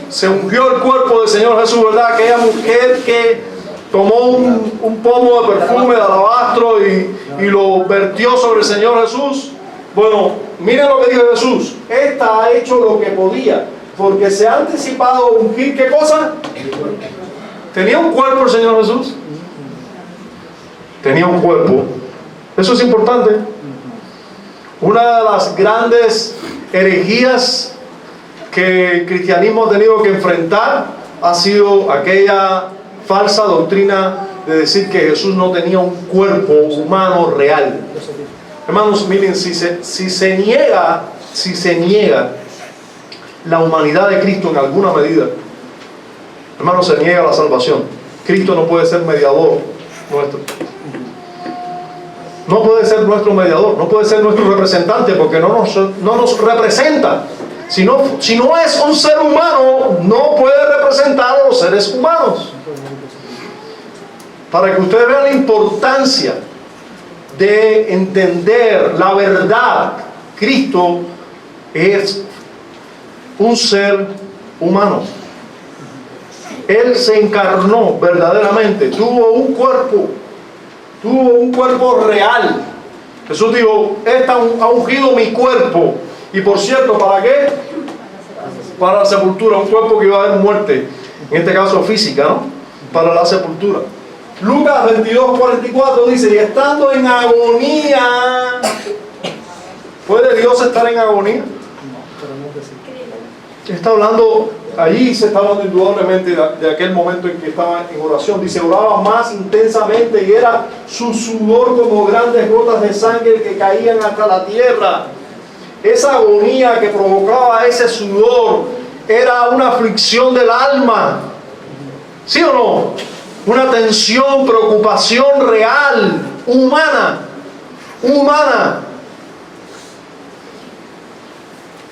se ungió el cuerpo del Señor Jesús, ¿verdad? Aquella mujer que tomó un pomo de perfume de alabastro y lo vertió sobre el Señor Jesús. Bueno, miren lo que dijo Jesús. Esta ha hecho lo que podía, porque se ha anticipado a ungir, ¿qué cosa? ¿Tenía un cuerpo el Señor Jesús? Tenía un cuerpo. Eso es importante. Una de las grandes herejías que el cristianismo ha tenido que enfrentar ha sido aquella falsa doctrina de decir que Jesús no tenía un cuerpo humano real. Hermanos, miren, si se niega la humanidad de Cristo en alguna medida, hermanos, se niega la salvación. Cristo no puede ser mediador nuestro. No puede ser nuestro mediador, no puede ser nuestro representante, porque no nos representa. Si no es un ser humano, no puede representar a los seres humanos. Para que ustedes vean la importancia de entender la verdad, Cristo es un ser humano. Él se encarnó verdaderamente, tuvo un cuerpo real. Jesús dijo, esta ha ungido mi cuerpo. Y por cierto, ¿para qué? Para la sepultura, un cuerpo que iba a haber muerte, en este caso física, ¿no? Para la sepultura. Lucas 22:44 dice, y estando en agonía, ¿puede Dios estar en agonía? Está hablando, allí se está hablando indudablemente de aquel momento en que estaba en oración. Dice, oraba más intensamente y era su sudor como grandes gotas de sangre que caían hasta la tierra. Esa agonía que provocaba ese sudor era una aflicción del alma. ¿Sí o no? Una tensión, preocupación real, humana.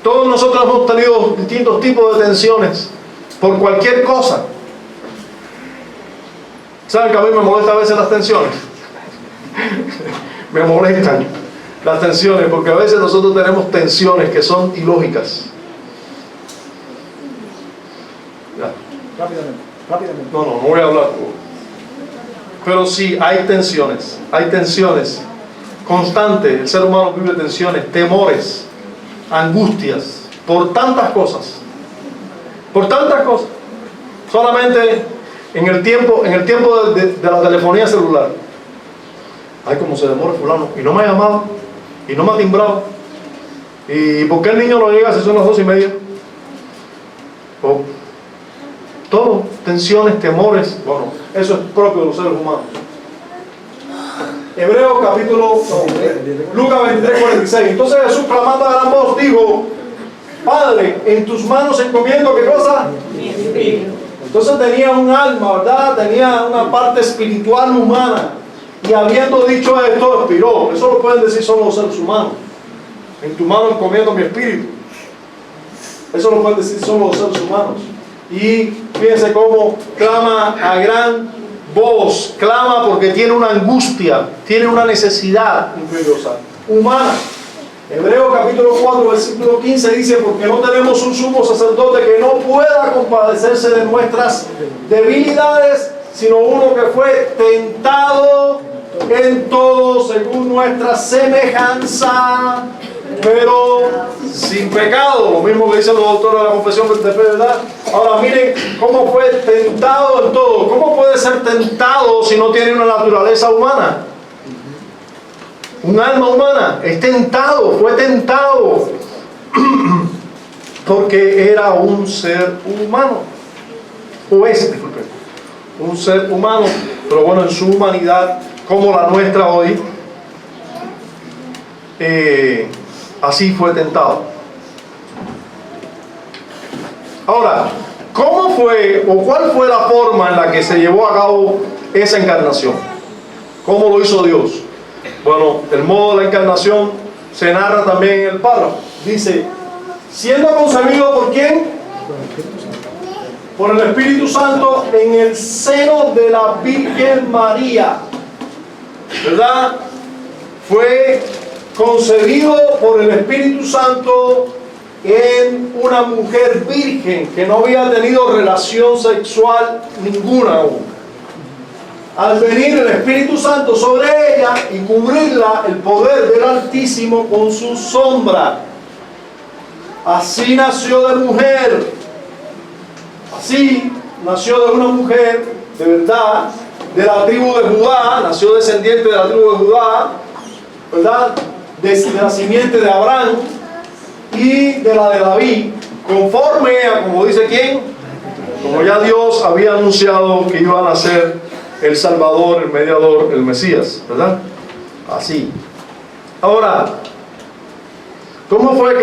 Todos nosotros hemos tenido distintos tipos de tensiones por cualquier cosa. ¿Saben que a mí me molestan a veces las tensiones? Me molestan las tensiones porque a veces nosotros tenemos tensiones que son ilógicas. Ya. Rápidamente. No voy a hablar. Pero sí, hay tensiones constantes. El ser humano vive tensiones, temores, angustias, por tantas cosas. Solamente en el tiempo de la telefonía celular. Ay, cómo se demora fulano, y no me ha llamado, y no me ha timbrado. ¿Y por qué el niño no llega si son las 2:30? Todo, tensiones, temores. Bueno, eso es propio de los seres humanos. Lucas 23:46. Entonces Jesús, clamando a gran voz, dijo, Padre, en tus manos encomiendo, ¿qué cosa? Mi espíritu. Entonces tenía un alma, ¿verdad? Tenía una parte espiritual humana. Y habiendo dicho esto, expiró. Eso lo pueden decir solo los seres humanos. En tu mano encomiendo mi espíritu. Eso lo pueden decir solo los seres humanos. Y fíjense cómo clama a gran voz. Clama porque tiene una angustia, tiene una necesidad imperiosa, humana. Hebreos capítulo 4, versículo 15 dice, porque no tenemos un sumo sacerdote que no pueda compadecerse de nuestras debilidades, sino uno que fue tentado en todo según nuestra semejanza, pero sin pecado. Lo mismo que dicen los autores de la confesión de fe, ¿verdad? Ahora miren cómo fue tentado en todo. ¿Cómo puede ser tentado si no tiene una naturaleza humana? Un alma humana es tentado, fue tentado porque era un ser humano, o es, disculpe, un ser humano, pero bueno, en su humanidad como la nuestra hoy, así fue tentado. Ahora, ¿cómo fue o cuál fue la forma en la que se llevó a cabo esa encarnación? ¿Cómo lo hizo Dios? Bueno, el modo de la encarnación se narra también en el párrafo. Dice, siendo concebido ¿por quién? Por el Espíritu Santo en el seno de la Virgen María. ¿Verdad? Fue concebido por el Espíritu Santo en una mujer virgen que no había tenido relación sexual ninguna aún. Al venir el Espíritu Santo sobre ella y cubrirla, el poder del Altísimo con su sombra. Así nació de mujer. Así nació de una mujer de verdad, de la tribu de Judá, nació descendiente de la tribu de Judá, ¿verdad? De la simiente de Abraham y de la de David, conforme a, como dice quién, como ya Dios había anunciado que iba a nacer el Salvador, el Mediador, el Mesías, ¿verdad? Así. Ahora, ¿cómo fue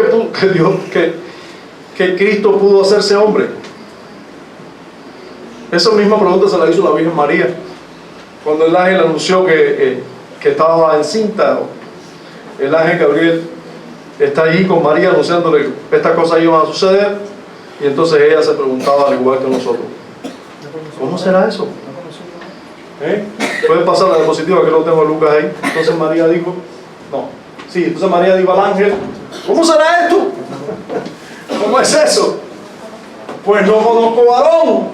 que Cristo pudo hacerse hombre? Esa misma pregunta se la hizo la Virgen María cuando el ángel anunció que estaba encinta. El ángel Gabriel está allí con María anunciándole que estas cosas iban a suceder, y entonces ella se preguntaba al igual que nosotros, ¿cómo será eso? Puedes pasar la diapositiva que lo tengo en Lucas ahí. Entonces María dijo, no, sí, entonces María dijo al ángel, ¿cómo será esto? ¿Cómo es eso? Pues no conozco varón.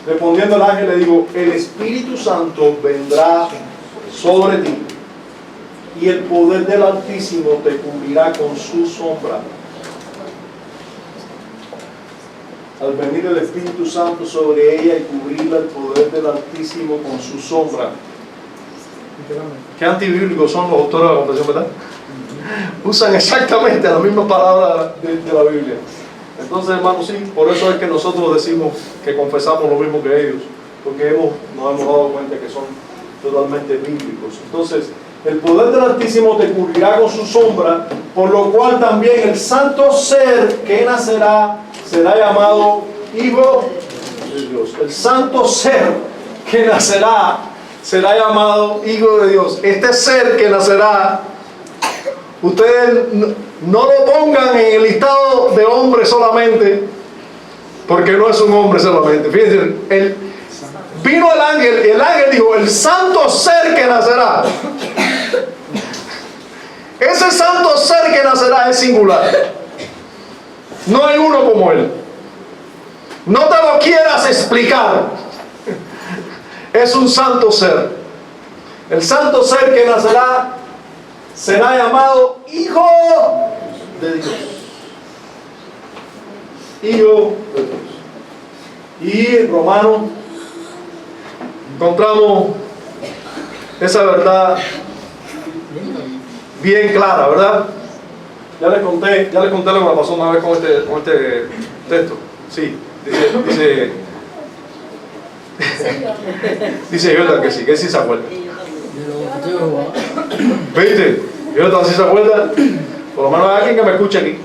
Respondiendo el ángel le dijo, el Espíritu Santo vendrá sobre ti y el poder del Altísimo te cubrirá con su sombra. Al venir el Espíritu Santo sobre ella y cubrirla, el poder del Altísimo con su sombra. Qué antibíblicos son los autores de la confesión, ¿verdad? Usan exactamente la misma palabra de la Biblia. Entonces, hermanos, sí, por eso es que nosotros decimos que confesamos lo mismo que ellos, porque nos hemos dado cuenta que son totalmente bíblicos. Entonces, el poder del Altísimo te cubrirá con su sombra, por lo cual también el santo ser que nacerá será llamado Hijo de Dios. El santo ser que nacerá será llamado Hijo de Dios. Este ser que nacerá, ustedes no lo pongan en el listado de hombres solamente, porque no es un hombre solamente. Fíjense, vino el ángel, y el ángel dijo, el santo ser que nacerá. Ese santo ser que nacerá es singular. No hay uno como él. No te lo quieras explicar. Es un santo ser. El santo ser que nacerá será llamado Hijo de Dios. Hijo de Dios. Y en Romanos encontramos esa verdad bien clara, ¿verdad? Ya les conté lo que me pasó una vez con este texto. Sí, dice Jonathan que sí se acuerda. ¿Viste? Jonathan sí se acuerda. Por lo menos hay alguien que me escuche aquí.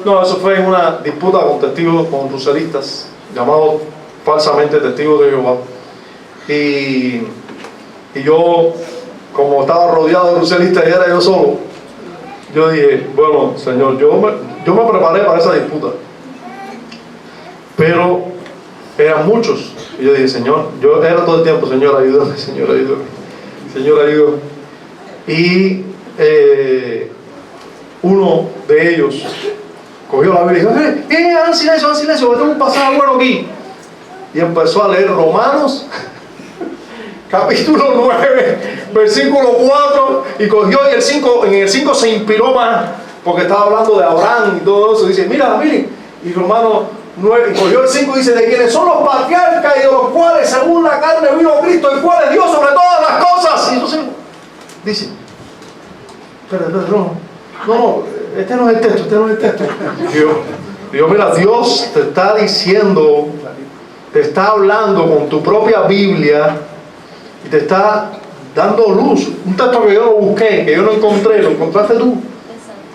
No, eso fue en una disputa con testigos, con ruselistas, llamados falsamente testigos de Jehová. Y yo, como estaba rodeado de ruselistas y era yo solo, yo dije, bueno, Señor, yo me preparé para esa disputa. Pero eran muchos. Y yo dije, Señor, yo era todo el tiempo, Señor, ayúdame, Señor, ayúdame, Señor, ayúdame. Y uno de ellos cogió la Biblia y dijo, haz silencio, que tengo un pasaje bueno aquí. Y empezó a leer Romanos, capítulo 9, versículo 4, y cogió y en el 5 se inspiró más, porque estaba hablando de Abraham y todo eso. Dice, miren, y Romanos 9, y cogió el 5 y dice, de quienes son los patriarcas y de los cuales según la carne vino Cristo, el cual es Dios sobre todas las cosas. Y entonces dice, pero no, este no es el texto. Dios, mira, Dios te está diciendo, te está hablando con tu propia Biblia y te está dando luz. Un texto que yo no busqué, que yo no encontré, lo encontraste tú.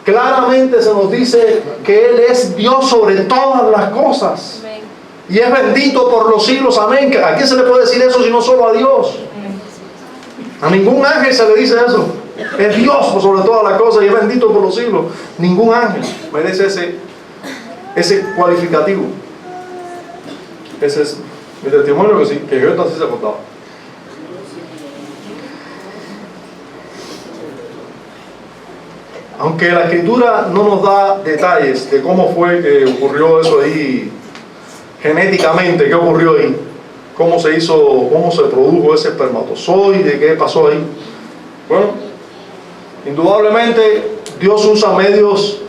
Claramente se nos dice que Él es Dios sobre todas las cosas. Y es bendito por los siglos, amén. ¿A quién se le puede decir eso si no solo a Dios? A ningún ángel se le dice eso. Es Dios sobre todas las cosas y es bendito por los siglos. Ningún ángel merece ese cualificativo. Ese es mi testimonio, que yo así se acordaba. Aunque la Escritura no nos da detalles de cómo fue que ocurrió eso ahí genéticamente, qué ocurrió ahí, cómo se produjo ese espermatozoide, qué pasó ahí. Bueno, indudablemente Dios usa medios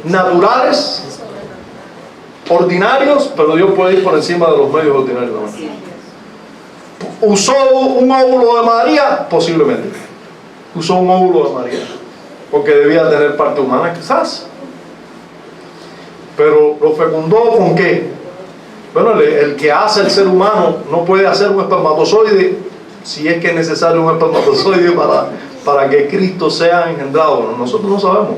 naturales, ordinarios, pero Dios puede ir por encima de los medios ordinarios también. ¿Usó un óvulo de María? Posiblemente. Usó un óvulo de María, porque debía tener parte humana, quizás. Pero lo fecundó ¿con qué? Bueno, el que hace el ser humano no puede hacer un espermatozoide, si es que es necesario un espermatozoide para que Cristo sea engendrado. Bueno, nosotros no sabemos.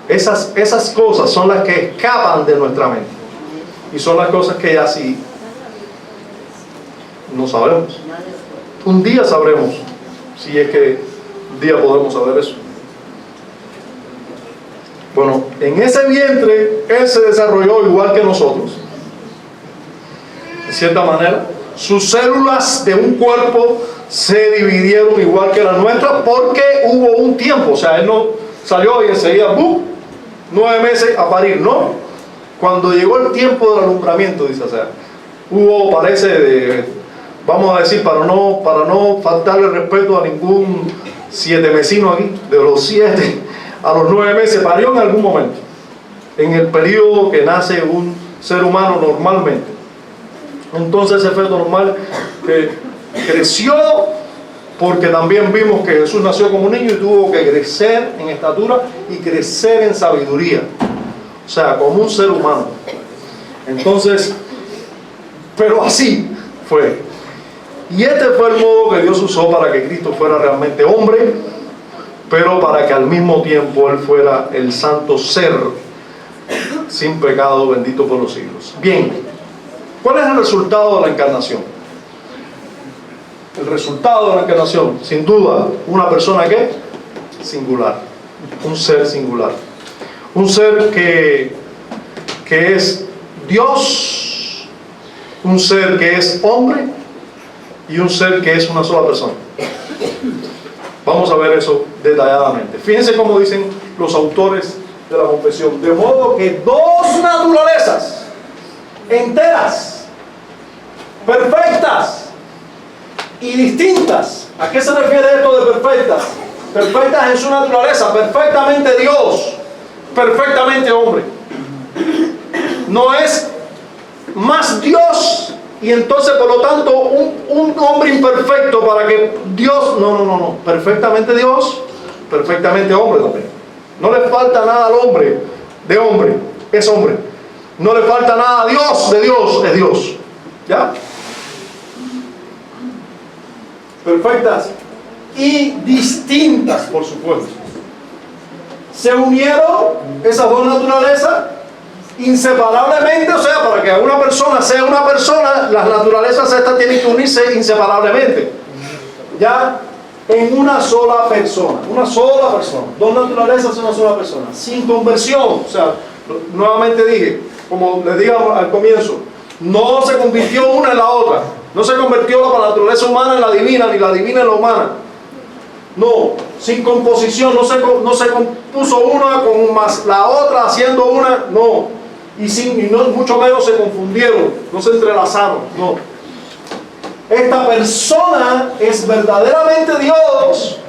Esas cosas son las que escapan de nuestra mente. Y son las cosas que ya sí no sabemos. Un día sabremos, si es que un día podemos saber eso. Bueno, en ese vientre Él se desarrolló igual que nosotros. De cierta manera, sus células de un cuerpo se dividieron igual que las nuestras porque hubo un tiempo. O sea, él no salió y enseguida, ¡bum!, 9 meses a parir, no. Cuando llegó el tiempo del alumbramiento, dice, o sea, hubo, parece, vamos a decir, para no faltarle respeto a ningún 7 mesino aquí, de los 7 a los 9 meses, parió en algún momento, en el periodo que nace un ser humano normalmente. Entonces ese feto normal que creció, porque también vimos que Jesús nació como un niño y tuvo que crecer en estatura y crecer en sabiduría, o sea, como un ser humano. Entonces, pero así fue. Y este fue el modo que Dios usó para que Cristo fuera realmente hombre, pero para que al mismo tiempo Él fuera el santo ser, sin pecado, bendito por los siglos. Bien, ¿cuál es el resultado de la encarnación? El resultado de la encarnación, sin duda, una persona que singular, un ser singular, un ser que es Dios, un ser que es hombre y un ser que es una sola persona. Vamos a ver eso detalladamente. Fíjense cómo dicen los autores de la confesión: de modo que dos naturalezas enteras, perfectas y distintas. ¿A qué se refiere esto de perfectas? Perfectas en su naturaleza, perfectamente Dios, perfectamente hombre. No es más Dios y entonces por lo tanto un hombre imperfecto para que Dios, no, perfectamente Dios, perfectamente hombre también. No le falta nada al hombre de hombre, es hombre. No le falta nada a Dios de Dios, es Dios. ¿Ya? Perfectas y distintas, por supuesto. Se unieron esas dos naturalezas inseparablemente, o sea, para que una persona sea una persona, las naturalezas estas tienen que unirse inseparablemente. Ya, en una sola persona, dos naturalezas en una sola persona, sin conversión. O sea, nuevamente dije, como les dije al comienzo, no se convirtió una en la otra, no se convirtió la naturaleza humana en la divina, ni la divina en la humana. No, sin composición, no se compuso una con más la otra haciendo una, no. Y no, mucho menos se confundieron, no se entrelazaron, no. Esta persona es verdaderamente Dios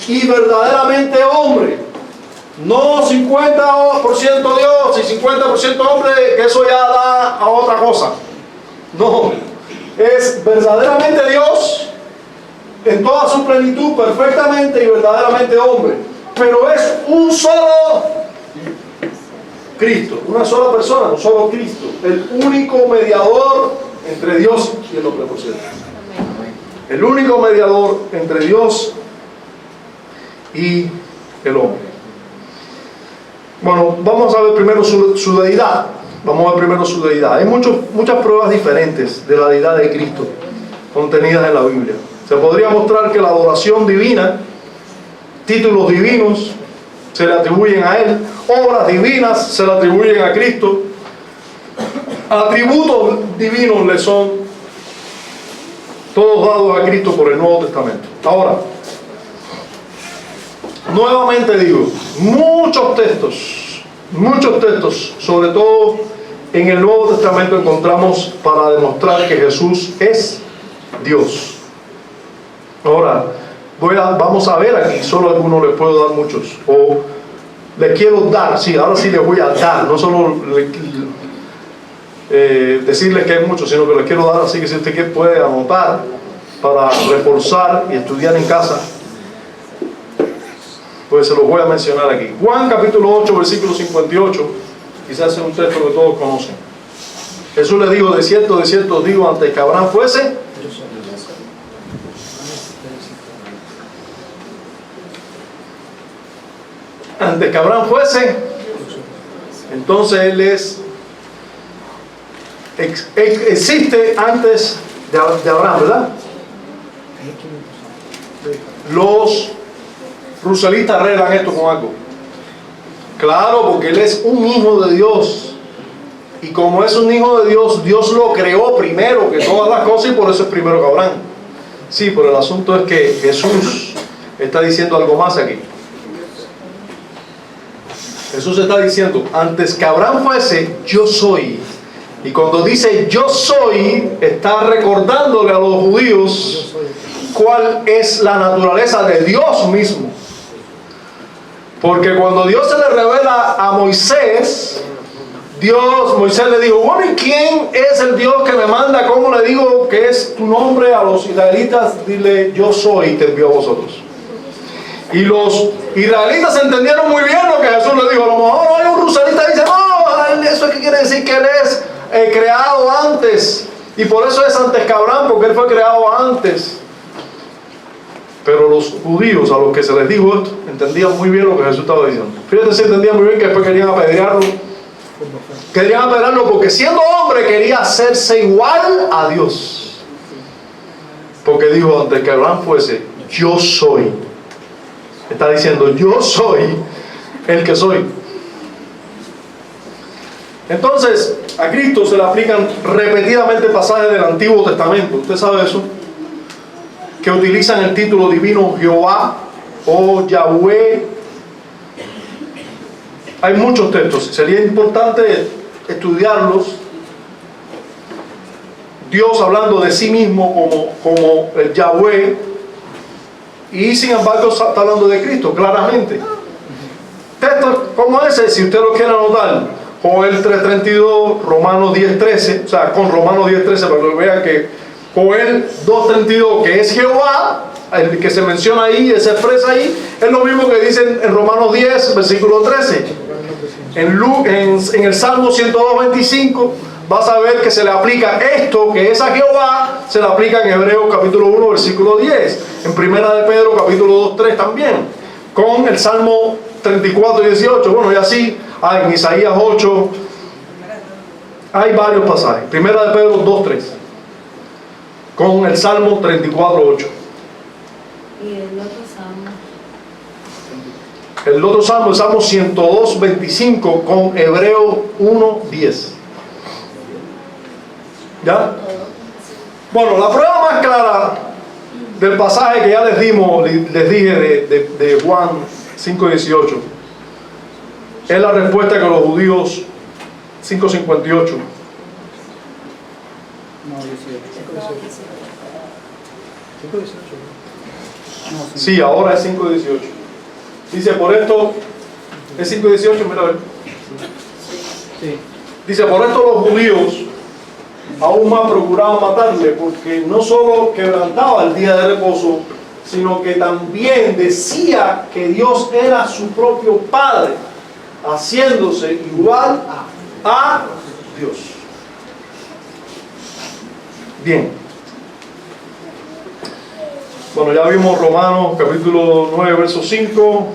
y verdaderamente hombre. No 50% Dios y 50% hombre, que eso ya da a otra cosa. No, es verdaderamente Dios en toda su plenitud, perfectamente y verdaderamente hombre. Pero es un solo Cristo, una sola persona, un solo Cristo, el único mediador entre Dios y el hombre, por cierto. El único mediador entre Dios y el hombre. Bueno, vamos a ver primero su deidad. Hay muchas pruebas diferentes de la deidad de Cristo contenidas en la Biblia. Se podría mostrar que la adoración divina, títulos divinos, se le atribuyen a Él, obras divinas se le atribuyen a Cristo, atributos divinos le son todos dados a Cristo por el Nuevo Testamento. Ahora, nuevamente digo, muchos textos, sobre todo en el Nuevo Testamento, encontramos para demostrar que Jesús es Dios. Ahora, vamos a ver aquí, solo algunos les puedo dar muchos, o les quiero dar, sí, ahora sí les voy a dar, no solo decirles que hay muchos, sino que les quiero dar, así que si usted puede anotar para reforzar y estudiar en casa, pues se los voy a mencionar aquí. Juan capítulo 8, versículo 58, quizás es un texto que todos conocen. Jesús le dijo: de cierto os digo, antes que Abraham fuese, entonces Él existe antes de Abraham, ¿verdad? Los ruselistas arreglan esto con algo. Claro, porque Él es un hijo de Dios. Y como es un hijo de Dios, Dios lo creó primero que todas las cosas y por eso es primero que Abraham. Sí, pero el asunto es que Jesús está diciendo algo más aquí. Jesús está diciendo, antes que Abraham fuese, yo soy. Y cuando dice yo soy, está recordándole a los judíos cuál es la naturaleza de Dios mismo. Porque cuando Dios se le revela a Moisés, Moisés le dijo, bueno, ¿y quién es el Dios que me manda? ¿Cómo le digo que es tu nombre a los israelitas? Dile, yo soy, y te envío a vosotros. Y los israelitas entendieron muy bien lo que Jesús les dijo. A lo mejor hay un rusalita que dice, no, eso es que quiere decir que él es creado antes. Y por eso es antes que Abraham, porque él fue creado antes. Pero los judíos, a los que se les dijo esto, entendían muy bien lo que Jesús estaba diciendo. Fíjate, si entendían muy bien que después querían apedrearlo. Querían apedrearlo porque siendo hombre quería hacerse igual a Dios. Porque dijo, antes que Abraham fuese, yo soy. Está diciendo, yo soy el que soy. Entonces, a Cristo se le aplican repetidamente pasajes del Antiguo Testamento. ¿Usted sabe eso? Que utilizan el título divino Jehová o Yahweh. Hay muchos textos. Sería importante estudiarlos. Dios hablando de sí mismo como el Yahweh. Y sin embargo está hablando de Cristo, claramente. Textos como ese, si usted lo quiere anotar, Joel 3:32, Romanos 10:13, o sea, con Romanos 10:13, para que vean que Joel 2:32, que es Jehová, el que se menciona ahí, se expresa ahí, es lo mismo que dicen en Romanos 10, versículo 13. En el Salmo 102:25, vas a ver que se le aplica esto, que es a Jehová, se le aplica en Hebreos capítulo 1, versículo 10. En Primera de Pedro, capítulo 2:3 también. Con el Salmo 34:18. Bueno, y así hay en Isaías 8. Hay varios pasajes. Primera de Pedro 2:3. Con el Salmo 34:8. Y el otro salmo. El otro salmo, el Salmo 102:25, con Hebreos 1:10. ¿Ya? Bueno, la prueba más clara del pasaje que ya les dije de Juan 5:18 es la respuesta que los judíos 5:58. Sí, ahora es 5:18. Dice, por esto, es 5:18, mira a ver. Dice, por esto los judíos aún más procuraban matarle, porque no solo quebrantaba el día de reposo, sino que también decía que Dios era su propio Padre, haciéndose igual a Dios. Bien. Bueno, ya vimos Romanos capítulo 9, verso 5,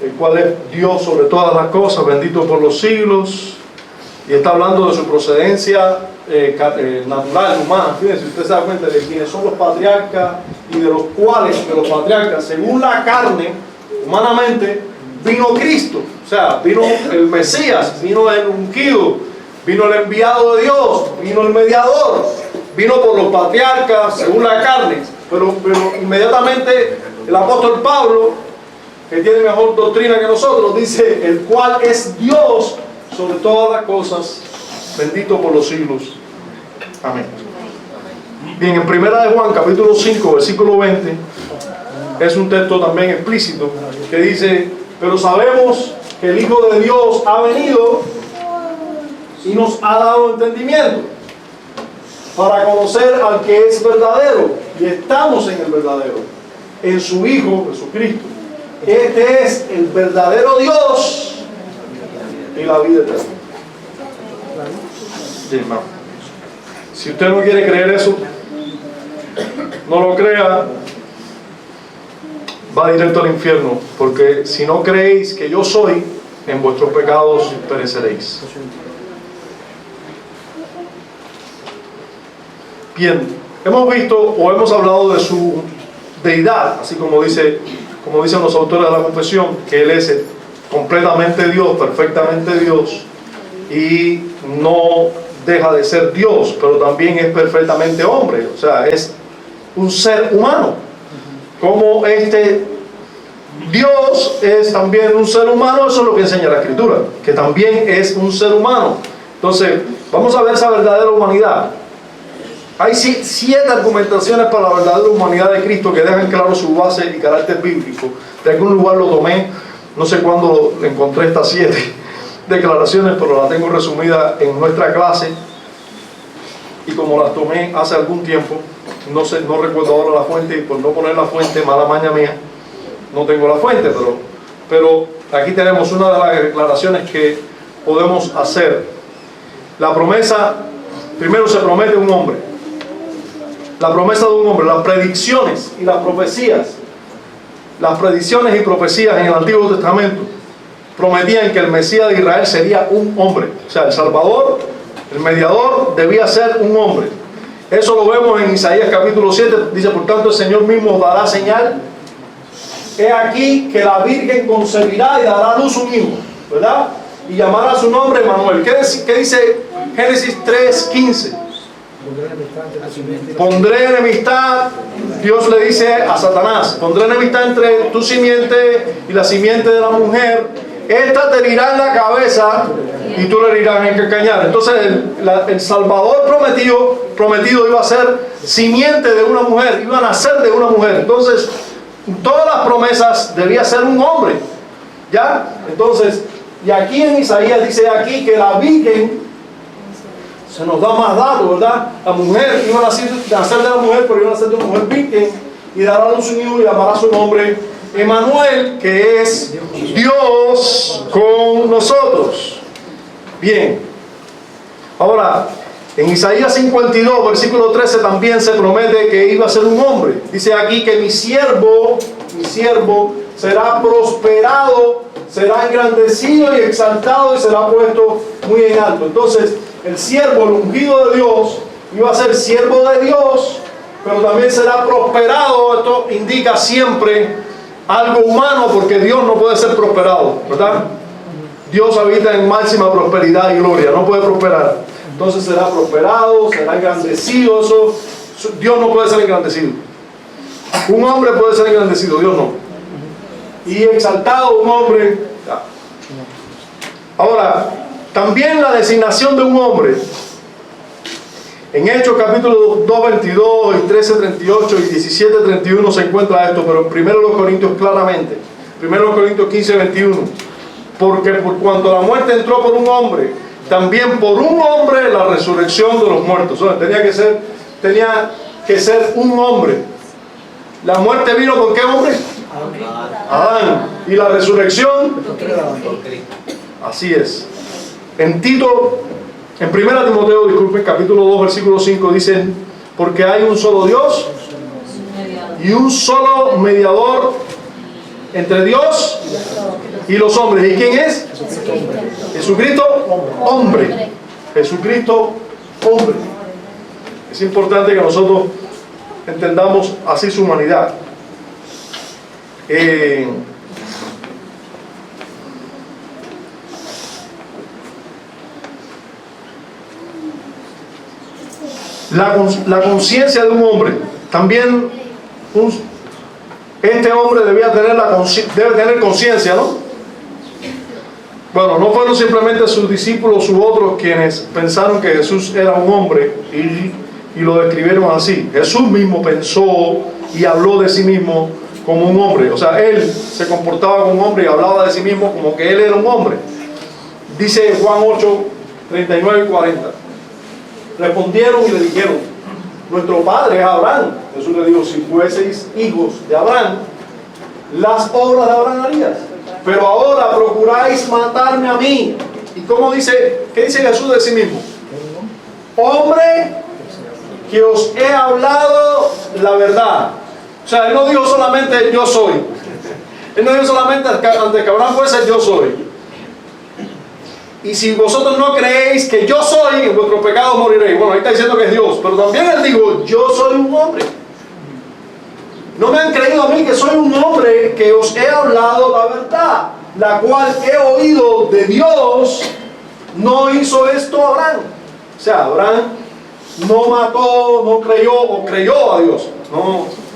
el cual es Dios sobre todas las cosas, bendito por los siglos, y está hablando de su procedencia natural, humana. Fíjense, usted se da cuenta de quiénes son los patriarcas y de los cuales, de los patriarcas, según la carne, humanamente, vino Cristo. O sea, vino el Mesías, vino el ungido, vino el enviado de Dios, vino el mediador, vino por los patriarcas, según la carne. Pero inmediatamente el apóstol Pablo, que tiene mejor doctrina que nosotros, dice, el cual es Dios sobre todas las cosas, bendito por los siglos. Amén. Bien, en Primera de Juan, capítulo 5, versículo 20, es un texto también explícito, que dice, pero sabemos que el Hijo de Dios ha venido y nos ha dado entendimiento para conocer al que es verdadero, y estamos en el verdadero, en su Hijo Jesucristo. Este es el verdadero Dios y la vida eterna. Sí, hermano. Si usted no quiere creer eso, no lo crea, va directo al infierno, porque si no creéis que yo soy, en vuestros pecados pereceréis. Bien, hemos visto o hemos hablado de su deidad, así como dicen los autores de la confesión, que Él es completamente Dios, perfectamente Dios, y no deja de ser Dios, pero también es perfectamente hombre, o sea, es un ser humano. Como Dios es también un ser humano, eso es lo que enseña la Escritura, que también es un ser humano. Entonces, vamos a ver esa verdadera humanidad. Hay 7 argumentaciones para la verdadera humanidad de Cristo que dejan claro su base y carácter bíblico. De algún lugar lo tomé, no sé cuándo encontré estas 7 declaraciones, pero las tengo resumidas en nuestra clase. Y como las tomé hace algún tiempo, no recuerdo ahora la fuente, y por no poner la fuente, mala maña mía, no tengo la fuente, pero aquí tenemos una de las declaraciones que podemos hacer. La promesa, primero se promete un hombre. La promesa de un hombre, las predicciones y las profecías. Las predicciones y profecías en el Antiguo Testamento prometían que el Mesías de Israel sería un hombre. O sea, el Salvador, el mediador, debía ser un hombre. Eso lo vemos en Isaías capítulo 7. Dice, por tanto, el Señor mismo dará señal. He aquí que la Virgen concebirá y dará a luz un hijo, ¿verdad? Y llamará su nombre Emmanuel. ¿Qué dice Génesis 3:15? Pondré enemistad, Dios le dice a Satanás, pondré enemistad entre tu simiente y la simiente de la mujer. Esta te herirá en la cabeza y tú le herirás en el calcañar. Entonces el Salvador prometido iba a ser simiente de una mujer, iba a nacer de una mujer. Entonces todas las promesas debía ser un hombre, ¿ya? Entonces, y aquí en Isaías dice aquí que la Virgen, se nos da más datos, ¿verdad? La mujer iba a nacer de la mujer, pero iba a nacer de una mujer virgen y dará a luz un hijo y llamará su nombre Emmanuel, que es Dios con nosotros. Bien, ahora en Isaías 52, versículo 13 también se promete que iba a ser un hombre. Dice aquí que mi siervo será prosperado, será engrandecido y exaltado y será puesto muy en alto. Entonces, el siervo, el ungido de Dios, iba a ser siervo de Dios, pero también será prosperado. Esto indica siempre algo humano, porque Dios no puede ser prosperado, ¿verdad? Dios habita en máxima prosperidad y gloria, no puede prosperar. Entonces será prosperado, será engrandecido. Dios no puede ser engrandecido. Un hombre puede ser engrandecido, Dios no. Y exaltado un hombre. Ahora, también la designación de un hombre. En Hechos capítulo 2:22 y 13:38 y 17:31 se encuentra esto, pero en 1 Corintios claramente. 1 Corintios 15:21. Porque por cuanto la muerte entró por un hombre, también por un hombre la resurrección de los muertos. O sea, tenía que ser un hombre. La muerte vino por ¿qué hombre? Adán. Y la resurrección, así es. En Tito, en 1 Timoteo, disculpen, capítulo 2, versículo 5, dicen, porque hay un solo Dios y un solo mediador entre Dios y los hombres. ¿Y quién es? Jesucristo, hombre. Jesucristo, hombre. Es importante que nosotros entendamos así su humanidad. La conciencia de un hombre. También este hombre debe tener conciencia, ¿no? Bueno, no fueron simplemente sus discípulos u otros quienes pensaron que Jesús era un hombre y lo describieron así. Jesús mismo pensó y habló de sí mismo como un hombre. O sea, él se comportaba como un hombre y hablaba de sí mismo como que él era un hombre. Dice Juan 8, 39 y 40. Respondieron y le dijeron, nuestro padre es Abraham. Jesús le dijo, si fueseis hijos de Abraham, las obras de Abraham harías. Pero ahora procuráis matarme a mí. ¿Y cómo dice? ¿Qué dice Jesús de sí mismo? Hombre, que os he hablado la verdad. O sea, él no dijo solamente yo soy. Él no dijo solamente antes que Abraham fuese yo soy. Y si vosotros no creéis que yo soy, en vuestros pecados moriréis. Bueno, ahí está diciendo que es Dios. Pero también él dijo, yo soy un hombre. No me han creído a mí que soy un hombre que os he hablado la verdad, la cual he oído de Dios. no hizo esto Abraham. O sea, Abraham no mató, no creyó, o creyó a Dios.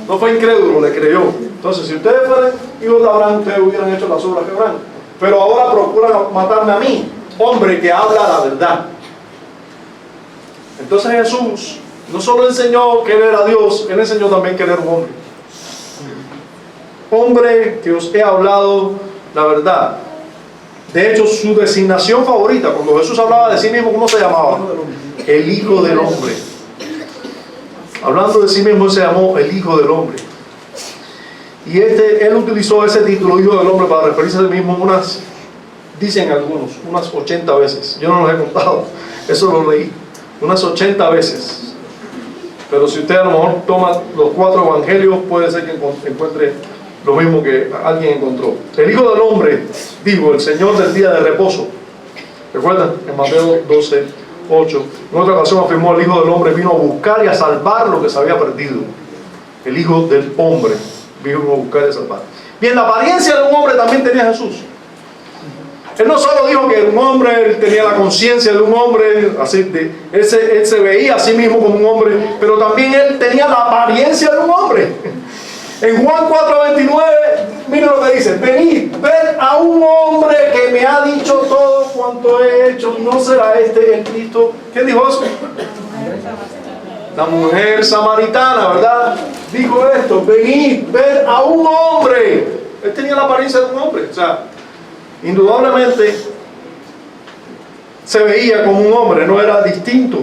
No fue incrédulo, le creyó. Entonces, si ustedes fueran hijos de Abraham, ustedes hubieran hecho las obras que Abraham. Pero ahora procuran matarme a mí, hombre que habla la verdad. Entonces Jesús no solo enseñó que él era Dios, él enseñó también que él era un hombre. Hombre que os he hablado la verdad. De hecho, su designación favorita, cuando Jesús hablaba de sí mismo, ¿cómo se llamaba? El Hijo del Hombre. Hablando de sí mismo, él se llamó el Hijo del Hombre. Y él utilizó ese título, Hijo del Hombre, para referirse a sí mismo dicen algunos, unas 80 veces. Yo no los he contado, eso lo leí. Unas 80 veces. Pero si usted a lo mejor toma los 4 evangelios, puede ser que encuentre lo mismo que alguien encontró. El Hijo del Hombre, digo, el Señor del día de reposo. ¿Recuerdan? En Mateo 12, 8. En otra ocasión afirmó: el Hijo del Hombre vino a buscar y a salvar lo que se había perdido. El Hijo del Hombre vino a buscar y a salvar. Bien, la apariencia de un hombre también tenía Jesús. Él no solo dijo que era un hombre, él tenía la conciencia de un hombre, él se veía a sí mismo como un hombre, pero también él tenía la apariencia de un hombre. En Juan 4:29, miren lo que dice: venid, ved a un hombre que me ha dicho todo cuanto he hecho, ¿no será este el Cristo? ¿Quién dijo eso? La mujer samaritana, ¿verdad? Dijo esto: venid, ved a un hombre. Él tenía la apariencia de un hombre, o sea, indudablemente se veía como un hombre, no era distinto.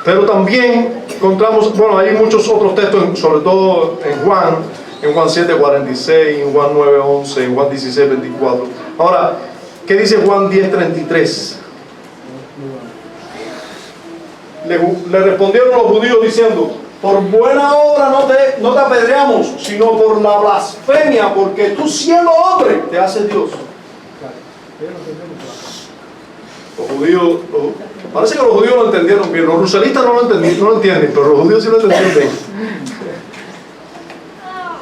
Pero también encontramos, bueno, hay muchos otros textos, sobre todo en Juan 7:46, en Juan 9:11, en Juan 16:24. Ahora, ¿qué dice Juan 10:33? Le respondieron los judíos diciendo: por buena obra no te apedreamos, sino por la blasfemia, porque tú, siendo hombre, te haces Dios. Los judíos, parece que los judíos lo entendieron bien. Los ruselistas no lo entienden, pero los judíos sí lo entendieron bien.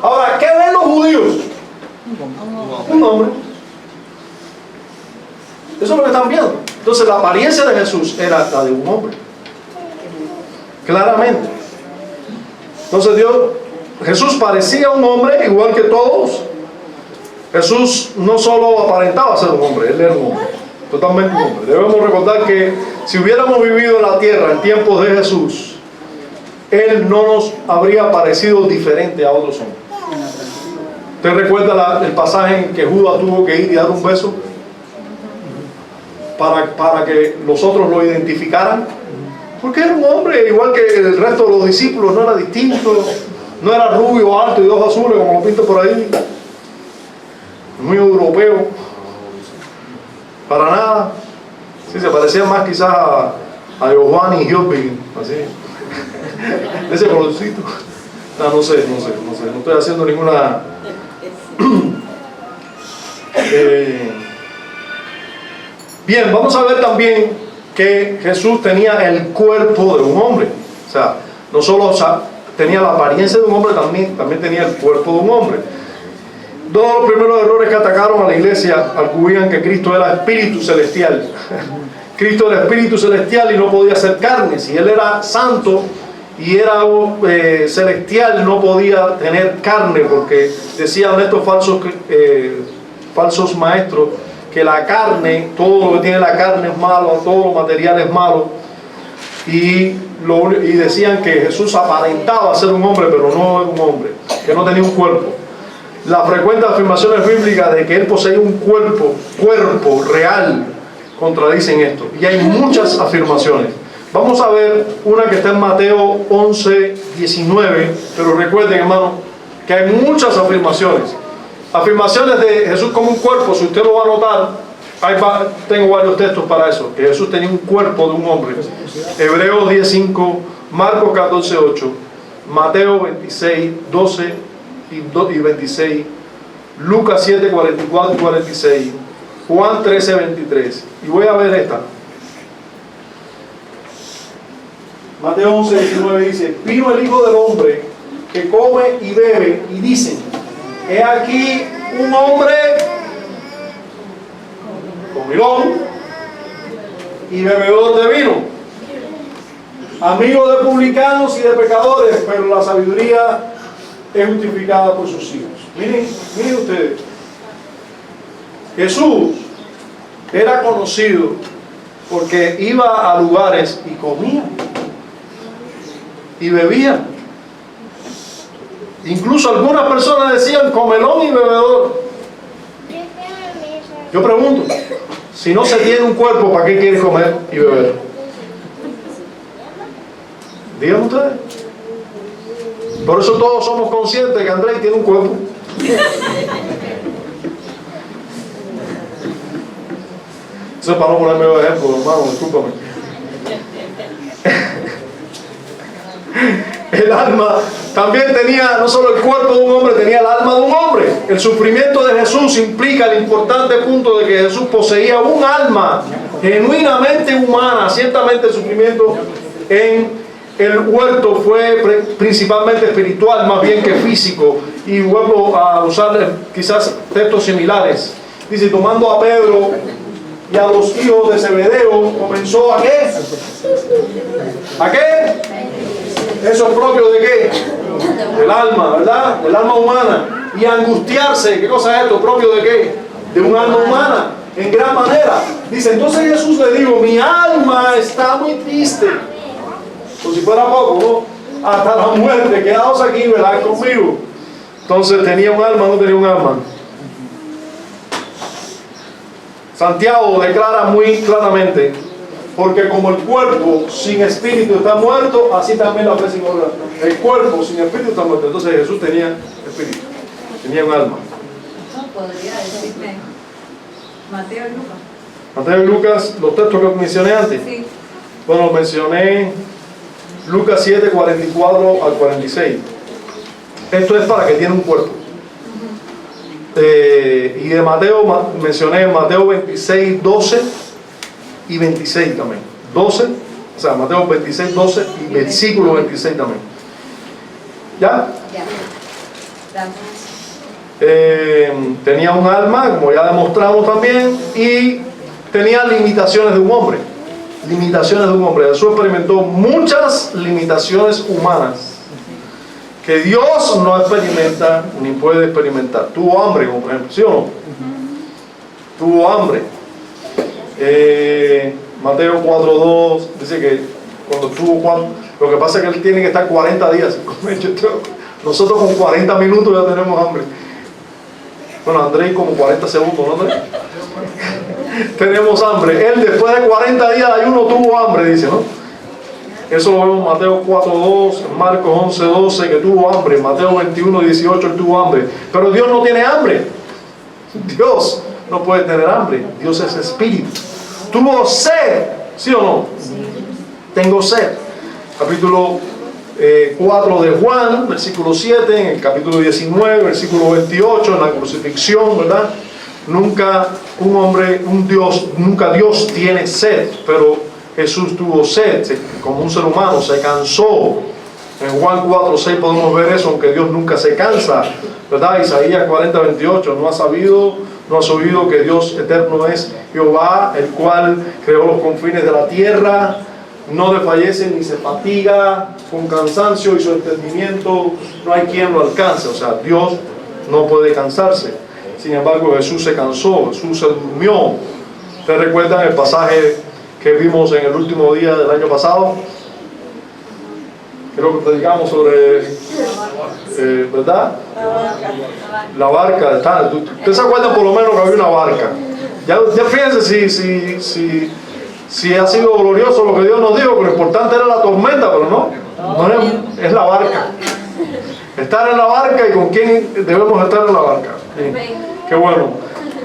Ahora, ¿qué ven los judíos? Un hombre. Eso es lo que están viendo. Entonces, la apariencia de Jesús era la de un hombre. Claramente. Entonces Jesús parecía un hombre igual que todos. Jesús no solo aparentaba ser un hombre, él era un hombre, totalmente un hombre. Debemos recordar que si hubiéramos vivido en la tierra en tiempos de Jesús, él no nos habría parecido diferente a otros hombres. ¿Usted recuerda el pasaje en que Judas tuvo que ir y dar un beso para que los otros lo identificaran? Porque era un hombre igual que el resto de los discípulos, no era distinto, no era rubio, alto y de ojos azules como lo pinto por ahí, muy europeo, para nada. Sí, se parecía más quizás a Giovanni y Giovanni, así, ese colorcito. No sé, no estoy haciendo ninguna bien, vamos a ver también que Jesús tenía el cuerpo de un hombre. O sea, no solo tenía la apariencia de un hombre, también tenía el cuerpo de un hombre. Dos de los primeros errores que atacaron a la iglesia arguían que Cristo era espíritu celestial. Cristo era espíritu celestial y no podía ser carne. Si él era santo y era celestial, no podía tener carne, porque decían estos falsos maestros que la carne, todo lo que tiene la carne es malo, todo lo material es malo, y decían que Jesús aparentaba ser un hombre, pero no era un hombre, que no tenía un cuerpo. Las frecuentes afirmaciones bíblicas de que él poseía un cuerpo real, contradicen esto, y hay muchas afirmaciones. Vamos a ver una que está en Mateo 11:19, pero recuerden, hermano, que hay muchas afirmaciones. Afirmaciones de Jesús como un cuerpo, si usted lo va a notar, tengo varios textos para eso, que Jesús tenía un cuerpo de un hombre. Hebreos 10:5, Marcos 14:8, Mateo 26:12 y 26, Lucas 7:44 y 46, Juan 13:23. Y voy a ver esta. Mateo 11:19 dice: vino el Hijo del Hombre que come y bebe, y dicen: he aquí un hombre comilón y bebedor de vino, amigo de publicanos y de pecadores, pero la sabiduría es justificada por sus hijos. Miren ustedes, Jesús era conocido porque iba a lugares y comía y bebía. Incluso algunas personas decían comelón y bebedor. Yo pregunto, si no se tiene un cuerpo, ¿para qué quiere comer y beber? Díganme ustedes. Por eso todos somos conscientes que Andrés tiene un cuerpo. Eso es para no ponerme de ejemplo, hermano, discúlpame. El alma también tenía, no solo el cuerpo de un hombre, tenía el alma de un hombre. El sufrimiento de Jesús implica el importante punto de que Jesús poseía un alma genuinamente humana. Ciertamente el sufrimiento en el huerto fue principalmente espiritual, más bien que físico. Y vuelvo a usar quizás textos similares. Dice, tomando a Pedro y a los hijos de Zebedeo, comenzó ¿a qué? ¿A qué? Eso es propio de qué? Del alma, ¿verdad? Del alma humana. Y angustiarse, ¿qué cosa es esto? ¿Propio de qué? De un alma humana, en gran manera. Dice, entonces Jesús le dijo, mi alma está muy triste. Como si fuera poco, ¿no? Hasta la muerte, quedaos aquí, ¿verdad? Conmigo. Entonces, ¿tenía un alma o no tenía un alma? Santiago declara muy claramente, porque como el cuerpo sin espíritu está muerto, así también la fe sin obra. El cuerpo sin espíritu está muerto. Entonces Jesús tenía espíritu, tenía un alma. ¿Cómo podría decirme Mateo y Lucas? Mateo y Lucas, los textos que mencioné antes. Sí. Bueno, mencioné Lucas 7, 44 al 46. Esto es para que tiene un cuerpo. Y de Mateo mencioné Mateo 26, 12 y 26 también. 12, o sea, Mateo 26, 12 y versículo 26 también. ¿Ya? Ya. Tenía un alma, como ya demostramos también, y tenía limitaciones de un hombre. Limitaciones de un hombre. Jesús experimentó muchas limitaciones humanas que Dios no experimenta ni puede experimentar. Tuvo hambre, como por ejemplo, ¿sí o no? Tuvo hambre. Mateo 4:2 dice que cuando tuvo 4, lo que pasa es que él tiene que estar 40 días sin comer. Nosotros con 40 minutos ya tenemos hambre. Bueno, Andrés como 40 segundos, ¿no, Andrés? Tenemos hambre. Él después de 40 días de ayuno tuvo hambre, dice, ¿no? Eso lo vemos en Mateo 4:2, en Marcos 11:12, que tuvo hambre. En Mateo 21:18 él tuvo hambre. Pero Dios no tiene hambre. Dios no puede tener hambre. Dios es espíritu. Tuvo sed, ¿sí o no? Sí. Tengo sed. Capítulo 4 de Juan, versículo 7, en el capítulo 19, versículo 28, en la crucifixión, ¿verdad? Nunca nunca Dios tiene sed, pero Jesús tuvo sed, como un ser humano, se cansó. En Juan 4:6 podemos ver eso, aunque Dios nunca se cansa, ¿verdad? Isaías 40:28, no has oído que Dios eterno es Jehová, el cual creó los confines de la tierra, no desfallece ni se fatiga con cansancio, y su entendimiento no hay quien lo alcance. O sea, Dios no puede cansarse. Sin embargo, Jesús se cansó, Jesús se durmió. ¿Ustedes recuerdan el pasaje que vimos en el último día del año pasado? Creo que predicamos sobre, ¿verdad? La barca. ¿Ustedes se acuerdan por lo menos que había una barca? Ya fíjense si ha sido glorioso lo que Dios nos dijo, que lo importante era la tormenta, pero no es la barca. Estar en la barca, y con quién debemos estar en la barca. Sí. Qué bueno.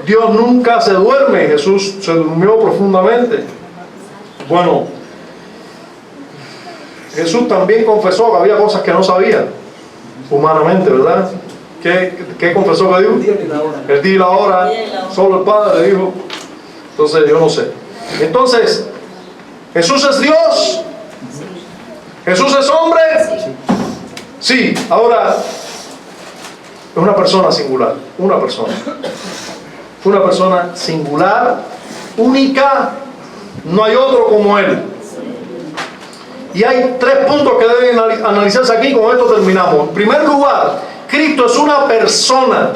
Dios nunca se duerme. Jesús se durmió profundamente. Bueno, Jesús también confesó que había cosas que no sabía humanamente, ¿verdad? ¿Qué confesó que dijo? El día y la hora. Solo el Padre dijo. Entonces yo no sé. Entonces, ¿Jesús es Dios? ¿Jesús es hombre? Sí. Ahora, es una persona singular. Una persona singular, única, no hay otro como Él. Y hay 3 puntos que deben analizarse aquí, con esto terminamos. En primer lugar, Cristo es una persona.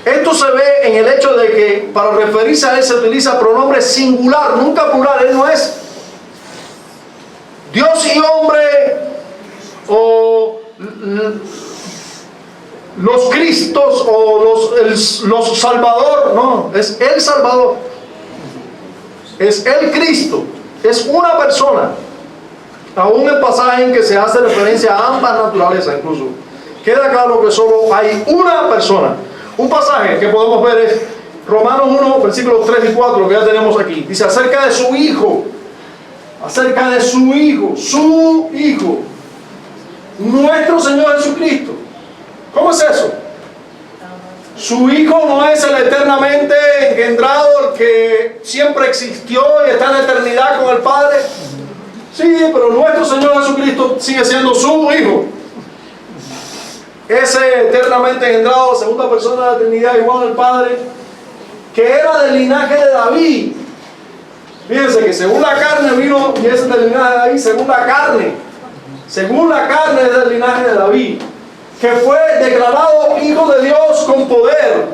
Esto se ve en el hecho de que para referirse a Él se utiliza pronombre singular, nunca plural. Él no es Dios y hombre o los Cristos o los Salvador. No, es el Salvador. Es el Cristo. Es una persona. Aún el pasaje en que se hace referencia a ambas naturalezas incluso, queda claro que solo hay una persona. Un pasaje que podemos ver es Romanos 1, versículos 3 y 4, que ya tenemos aquí. Dice acerca de su Hijo, su Hijo, nuestro Señor Jesucristo. ¿Cómo es eso? Su Hijo no es el eternamente engendrado, el que siempre existió y está en la eternidad con el Padre. Sí, pero nuestro Señor Jesucristo sigue siendo su Hijo. Ese eternamente engendrado, segunda persona de la Trinidad, igual al Padre, que era del linaje de David. Fíjense que según la carne vino, y ese es del linaje de David, según la carne es del linaje de David, que fue declarado Hijo de Dios con poder,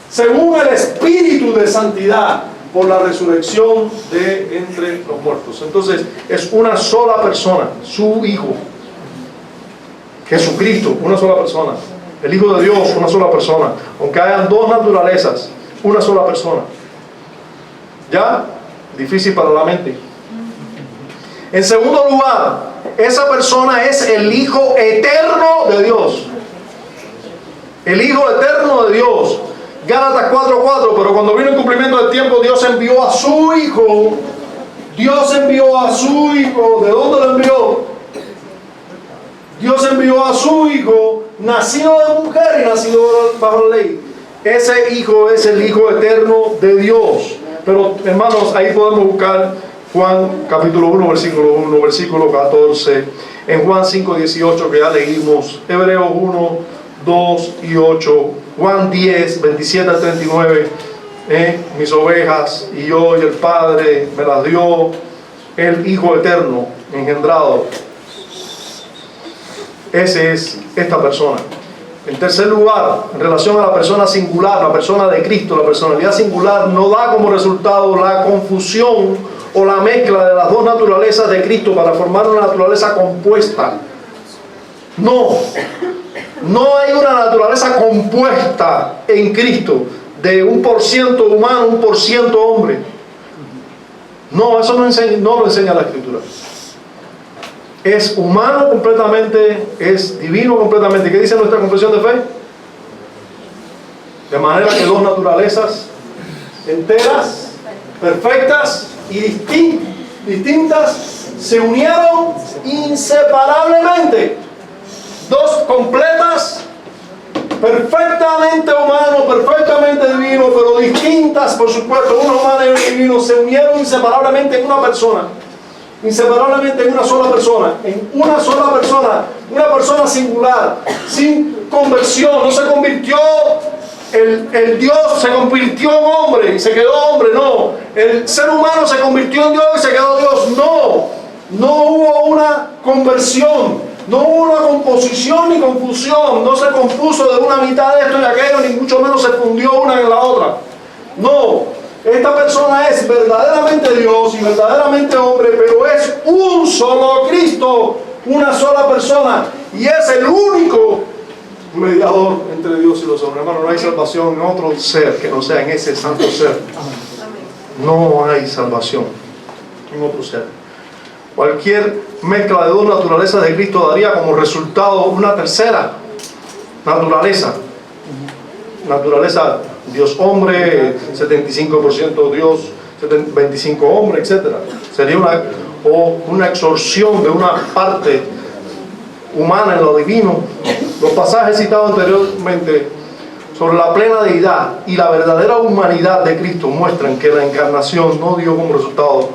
según el Espíritu de santidad, por la resurrección de entre los muertos. Entonces es una sola persona, su Hijo Jesucristo, una sola persona. El Hijo de Dios, una sola persona. Aunque hayan 2 naturalezas, una sola persona. ¿Ya? Difícil para la mente. En segundo lugar, esa persona es el Hijo eterno de Dios. El Hijo eterno de Dios. Gálatas 4:4, pero cuando vino el cumplimiento del tiempo, Dios envió a su Hijo. Dios envió a su Hijo. ¿De dónde lo envió? Dios envió a su Hijo, nacido de mujer y nacido bajo la ley. Ese Hijo es el Hijo eterno de Dios. Pero hermanos, ahí podemos buscar Juan capítulo 1, versículo 1, versículo 14. En Juan 5:18 que ya leímos. Hebreos 1, 2 y 8. Juan 10, 27 al 39. Mis ovejas y yo y el Padre me las dio el Hijo eterno engendrado. Ese es esta persona. En tercer lugar, en relación a la persona singular, la persona de Cristo, la personalidad singular no da como resultado la confusión o la mezcla de las 2 naturalezas de Cristo para formar una naturaleza compuesta. No hay una naturaleza compuesta en Cristo de 1% humano, 1% hombre. No, eso no lo enseña la Escritura. Es humano completamente, es divino completamente. ¿Qué dice nuestra confesión de fe? De manera que 2 naturalezas enteras, perfectas y distintas se unieron inseparablemente. 2 completas, perfectamente humano, perfectamente divino, pero distintas, por supuesto, uno humano y uno divino, se unieron inseparablemente en una persona. Inseparablemente en una sola persona, una persona singular, sin conversión. No se convirtió el Dios, se convirtió en hombre y se quedó hombre. No, el ser humano se convirtió en Dios y se quedó Dios. No hubo una conversión, no hubo una composición ni confusión. No se compuso de una mitad de esto y aquello, ni mucho menos se fundió una en la otra. No. Esta persona es verdaderamente Dios y verdaderamente hombre, pero es un solo Cristo, una sola persona, y es el único mediador entre Dios y los hombres. Hermano, no hay salvación en otro ser que no sea en ese santo ser. No hay salvación en otro ser. Cualquier mezcla de 2 naturalezas de Cristo daría como resultado una tercera naturaleza. Naturaleza Dios hombre, 75% Dios, 25 hombre, etc. Sería una exorción de una parte humana en lo divino. Los pasajes citados anteriormente sobre la plena deidad y la verdadera humanidad de Cristo muestran que la encarnación no dio como resultado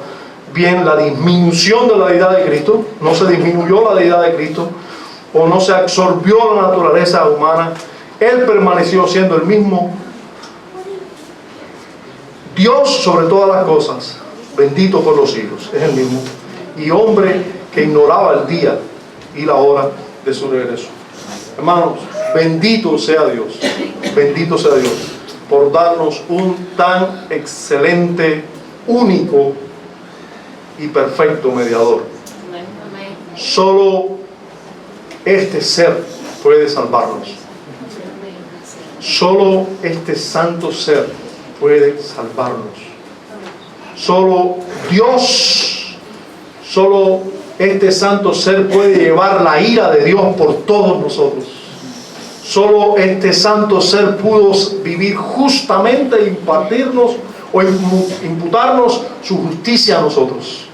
bien la disminución de la deidad de Cristo. No se disminuyó la deidad de Cristo o no se absorbió la naturaleza humana. Él permaneció siendo el mismo Dios sobre todas las cosas, bendito por los siglos, es el mismo, y hombre que ignoraba el día y la hora de su regreso. Hermanos, bendito sea Dios por darnos un tan excelente, único y perfecto mediador. Solo este ser puede salvarnos. Solo este santo ser puede salvarnos. Solo Dios, solo este santo ser puede llevar la ira de Dios por todos nosotros. Solo este santo ser pudo vivir justamente e impartirnos o imputarnos su justicia a nosotros.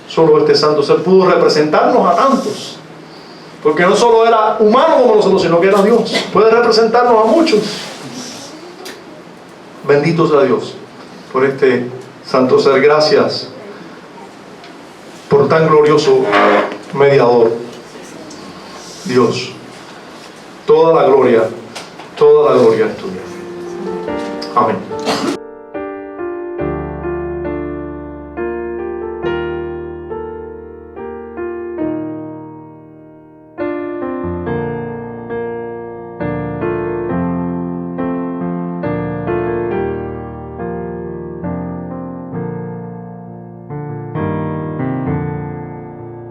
Solo este santo ser pudo representarnos a tantos. Porque no solo era humano como nosotros, sino que era Dios. Puede representarnos a muchos. Bendito sea Dios por este santo ser. Gracias por tan glorioso mediador. Dios, toda la gloria es tuya. Amén.